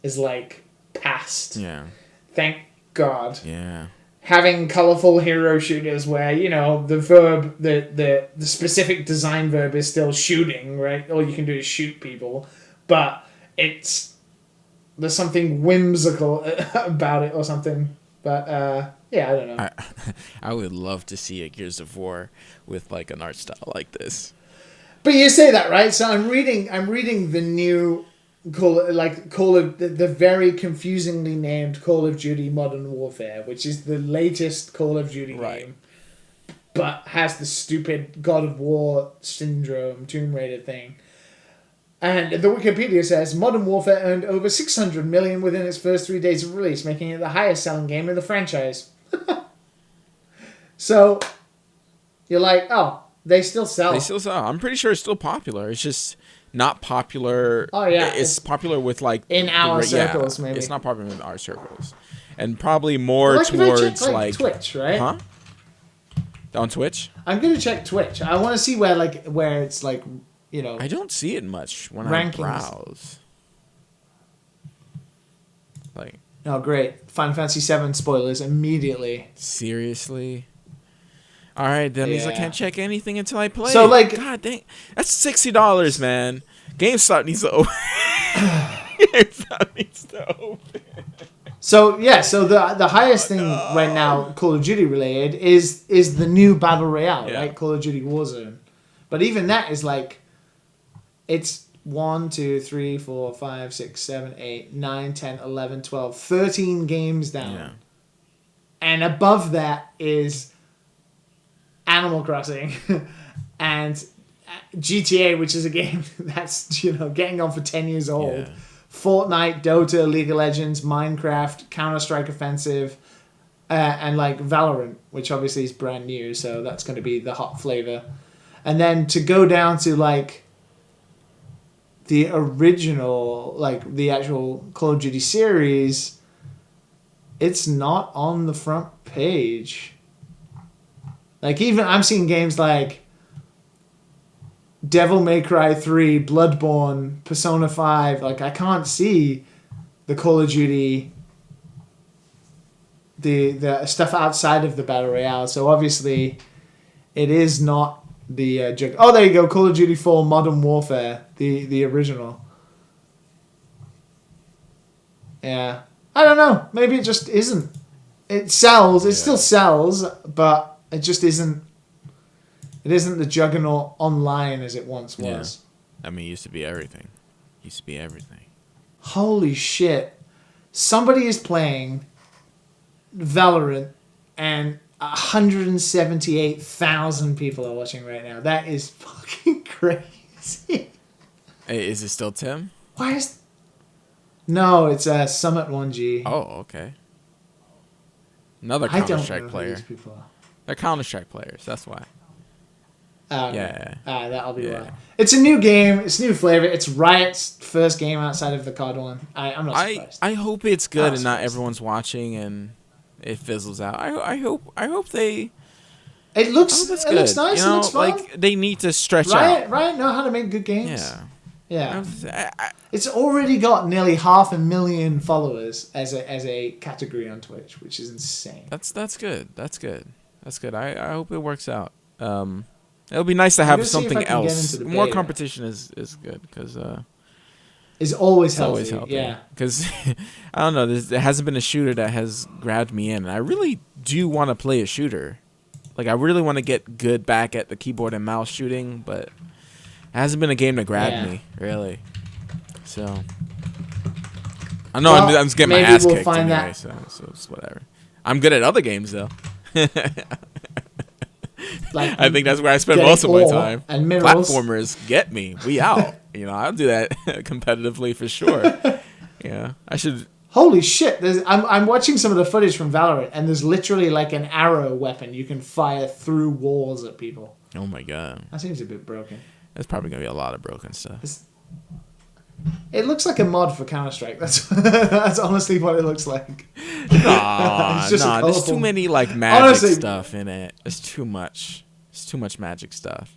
is, like, past. Yeah. Thank God. Yeah. Having colorful hero shooters where, you know, the verb, the specific design verb is still shooting, right? All you can do is shoot people, but there's something whimsical about it or something. But, yeah, I don't know. I would love to see a Gears of War with, like, an art style like this. But you say that, right? So I'm reading the new the very confusingly named Call of Duty Modern Warfare, which is the latest Call of Duty game, but has the stupid God of War syndrome, Tomb Raider thing. And the Wikipedia says, Modern Warfare earned over 600 million within its first 3 days of release, making it the highest selling game in the franchise. So, you're like, oh, they still sell. They still sell. I'm pretty sure it's still popular. It's just not popular. Oh, yeah. It's popular with, like... in our circles, maybe. It's not popular in our circles. And probably more towards, like... Twitch, right? Huh? On Twitch? I'm going to check Twitch. I want to see where it's, like, you know... I don't see it much when rankings. I browse. Like... Oh, great. Final Fantasy VII spoilers immediately. Seriously? All right, that means I can't check anything until I play. So, like, God dang, that's $60, man. GameStop needs to open. GameStop needs to open. So the highest thing right now, Call of Duty related, is the new Battle Royale, right? Call of Duty Warzone. But even that is like, it's 1, 2, 3, 4, 5, 6, 7, 8, 9, 10, 11, 12, 13 games down. Yeah. And above that is Animal Crossing and GTA, which is a game that's, you know, getting on for 10 years old. Yeah. Fortnite, Dota, League of Legends, Minecraft, Counter-Strike Offensive, and like Valorant, which obviously is brand new, so that's going to be the hot flavor. And then to go down to like the original, like the actual Call of Duty series, it's not on the front page. Like, even I'm seeing games like Devil May Cry 3, Bloodborne, Persona 5. Like, I can't see the Call of Duty, the stuff outside of the Battle Royale. So, obviously, it is not the... Oh, there you go. Call of Duty 4 Modern Warfare, the original. Yeah. I don't know. Maybe it just isn't. It sells. It still sells, but... it just isn't. It isn't the juggernaut online as it once was. I mean, it used to be everything. Holy shit! Somebody is playing Valorant, and 178,000 people are watching right now. That is fucking crazy. Hey, is it still Tim? Why is? No, it's Summit 1G. Oh, okay. Another Counter-Strike player. These people are. They're Counter-Strike players, that's why. Yeah. That'll be why. It's a new game. It's new flavor. It's Riot's first game outside of the COD one. I'm not surprised. I hope it's good and not everyone's watching and it fizzles out. I hope they... It looks nice. You know, it looks fun. Like, they need to stretch out. Riot know how to make good games. Yeah. It's already got nearly 500,000 followers as a category on Twitch, which is insane. That's good. That's good. I hope it works out. It'll be nice to have something else. More competition is good because is always healthy. Yeah, because I don't know. There hasn't been a shooter that has grabbed me in. And I really do want to play a shooter. Like, I really want to get good back at the keyboard and mouse shooting, but it hasn't been a game that grabbed me really. So I know I'm just getting my ass kicked anyway. So it's whatever. I'm good at other games though. Like, I think that's where I spend most of my time. And minerals. Platformers get me. We out. You know, I'll do that competitively for sure. Yeah, I should. Holy shit! I'm watching some of the footage from Valorant, and there's literally like an arrow weapon you can fire through walls at people. Oh my god, that seems a bit broken. There's probably gonna be a lot of broken stuff. It looks like a mod for Counter-Strike. That's honestly what it looks like. Nah, there's too many like magic stuff in it. It's too much. It's too much magic stuff.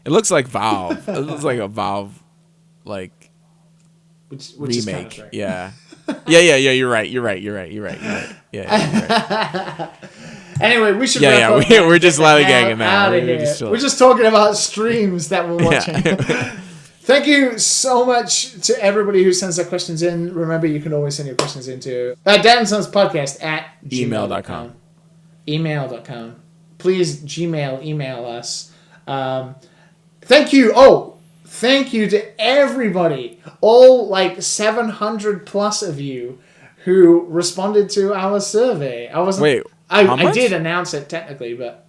It looks like Valve. It looks like a Valve like which remake. Yeah. You're right. Yeah. You're right. Anyway, we should. We're just lollygagging now. We're just talking about streams that we're watching. Thank you so much to everybody who sends their questions in. Remember, you can always send your questions into dadandsonspodcast at gmail.com. Email.com. Please email us. Thank you. Thank you to everybody. All like 700 plus of you who responded to our survey. I did announce it technically, but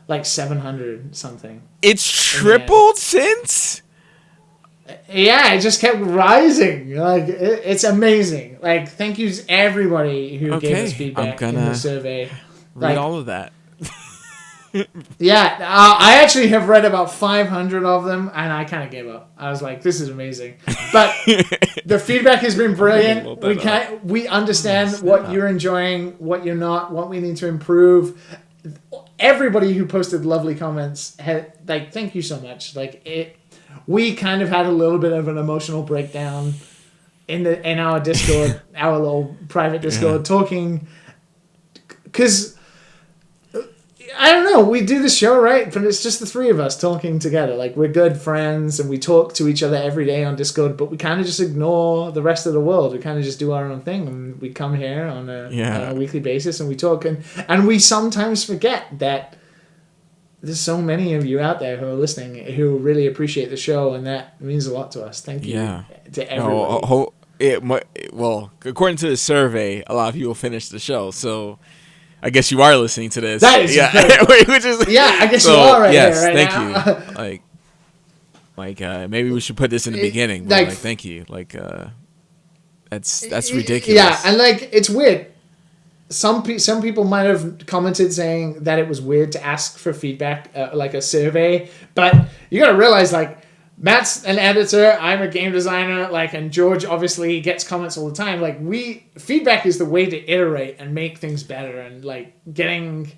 like 700 something. It's tripled since? Yeah, it just kept rising. Like it's amazing. Like thank you to everybody who gave us feedback in the survey. Read all of that. Yeah, I actually have read about 500 of them, and I kind of gave up. I was like, "This is amazing," but the feedback has been brilliant. We understand what you're enjoying, what you're not, what we need to improve. Everybody who posted lovely comments, thank you so much. We kind of had a little bit of an emotional breakdown in our Discord, our little private Discord, talking because. I don't know. We do the show, right? But it's just the three of us talking together. Like, we're good friends and we talk to each other every day on Discord, but we kind of just ignore the rest of the world. We kind of just do our own thing. And we come here on a weekly basis and we talk. And we sometimes forget that there's so many of you out there who are listening who really appreciate the show, and that means a lot to us. Thank you to everybody. Well, according to the survey, a lot of people finished the show, so... I guess you are listening to this. That is which is I guess you are right yes, here right thank you. Maybe we should put this in the beginning. Thank you. That's ridiculous. Yeah, and it's weird. Some people might have commented saying that it was weird to ask for feedback, like a survey, but you got to realize Matt's an editor, I'm a game designer, and George obviously gets comments all the time. Feedback is the way to iterate and make things better, and getting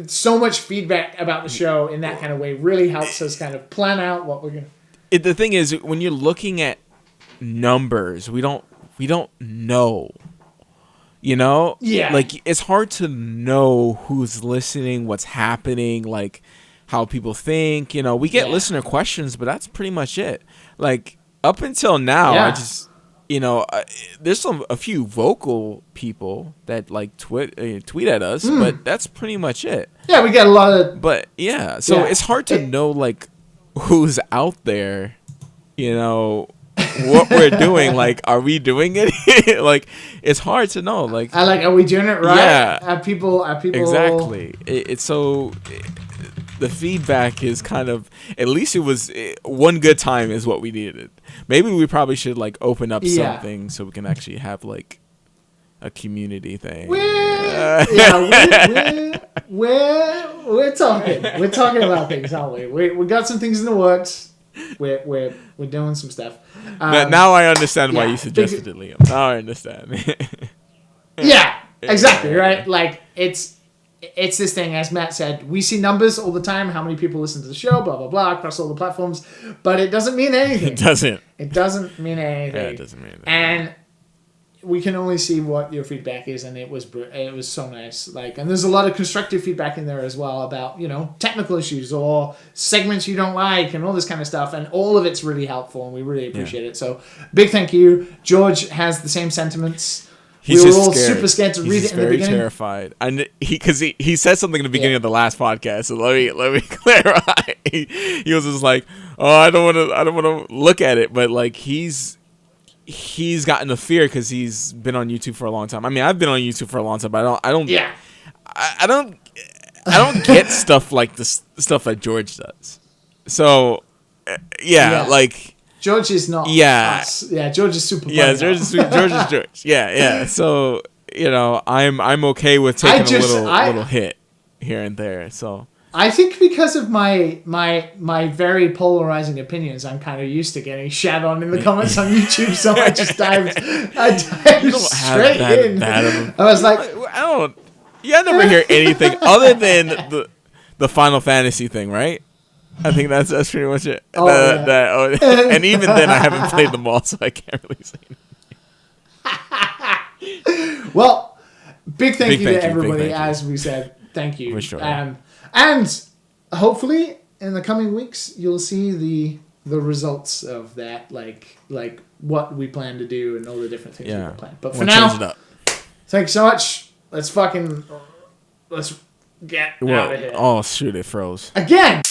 so much feedback about the show in that kind of way really helps us kind of plan out what we're gonna. The thing is, when you're looking at numbers, we don't know. You know? Yeah. It's hard to know who's listening, what's happening, how people think, we get listener questions, but that's pretty much it. Up until now, I just, there's a few vocal people that tweet at us, but that's pretty much it. Yeah, we get a lot of. But so it's hard to know who's out there, what we're doing. Are we doing it? It's hard to know. Are we doing it right? Yeah. Are people exactly. It's so. The feedback is kind of, at least it was one good time is what we needed. Maybe we probably should open up something so we can actually have a community thing. We're talking. We're talking about things, aren't we? We got some things in the works. We're doing some stuff. Now I understand why you suggested it, Liam. Now I understand. Yeah, exactly, right? It's this thing, as Matt said, we see numbers all the time, how many people listen to the show, blah, blah, blah, across all the platforms, but it doesn't mean anything. It doesn't. It doesn't mean anything. Yeah, it doesn't mean anything. And we can only see what your feedback is, and it was so nice. And there's a lot of constructive feedback in there as well about, technical issues or segments you don't like and all this kind of stuff, and all of it's really helpful, and we really appreciate it. So, big thank you. George has the same sentiments. We were all scared. Super scared to read it in the beginning. He's very terrified, and he said something in the beginning of the last podcast. So let me clarify. He was just "Oh, I don't want to look at it," but he's gotten a fear because he's been on YouTube for a long time. I mean, I've been on YouTube for a long time, but I don't. Yeah. I don't get stuff like this stuff that George does. So, George is not us. Yeah, George is super. Yeah, George is George. Yeah. So I'm okay with taking a little hit here and there. So I think because of my very polarizing opinions, I'm kind of used to getting shat on in the comments on YouTube. So I just dived straight in. I was I never hear anything other than the Final Fantasy thing, right? I think that's pretty much it. And even then, I haven't played them all, so I can't really say anything. Well, big thank you to everybody. As we said, thank you. For sure. And hopefully, in the coming weeks, you'll see the results of that, like what we plan to do and all the different things we plan. But for now, change it up. Thanks so much. Let's get out of here. Oh, shoot, it froze. Again!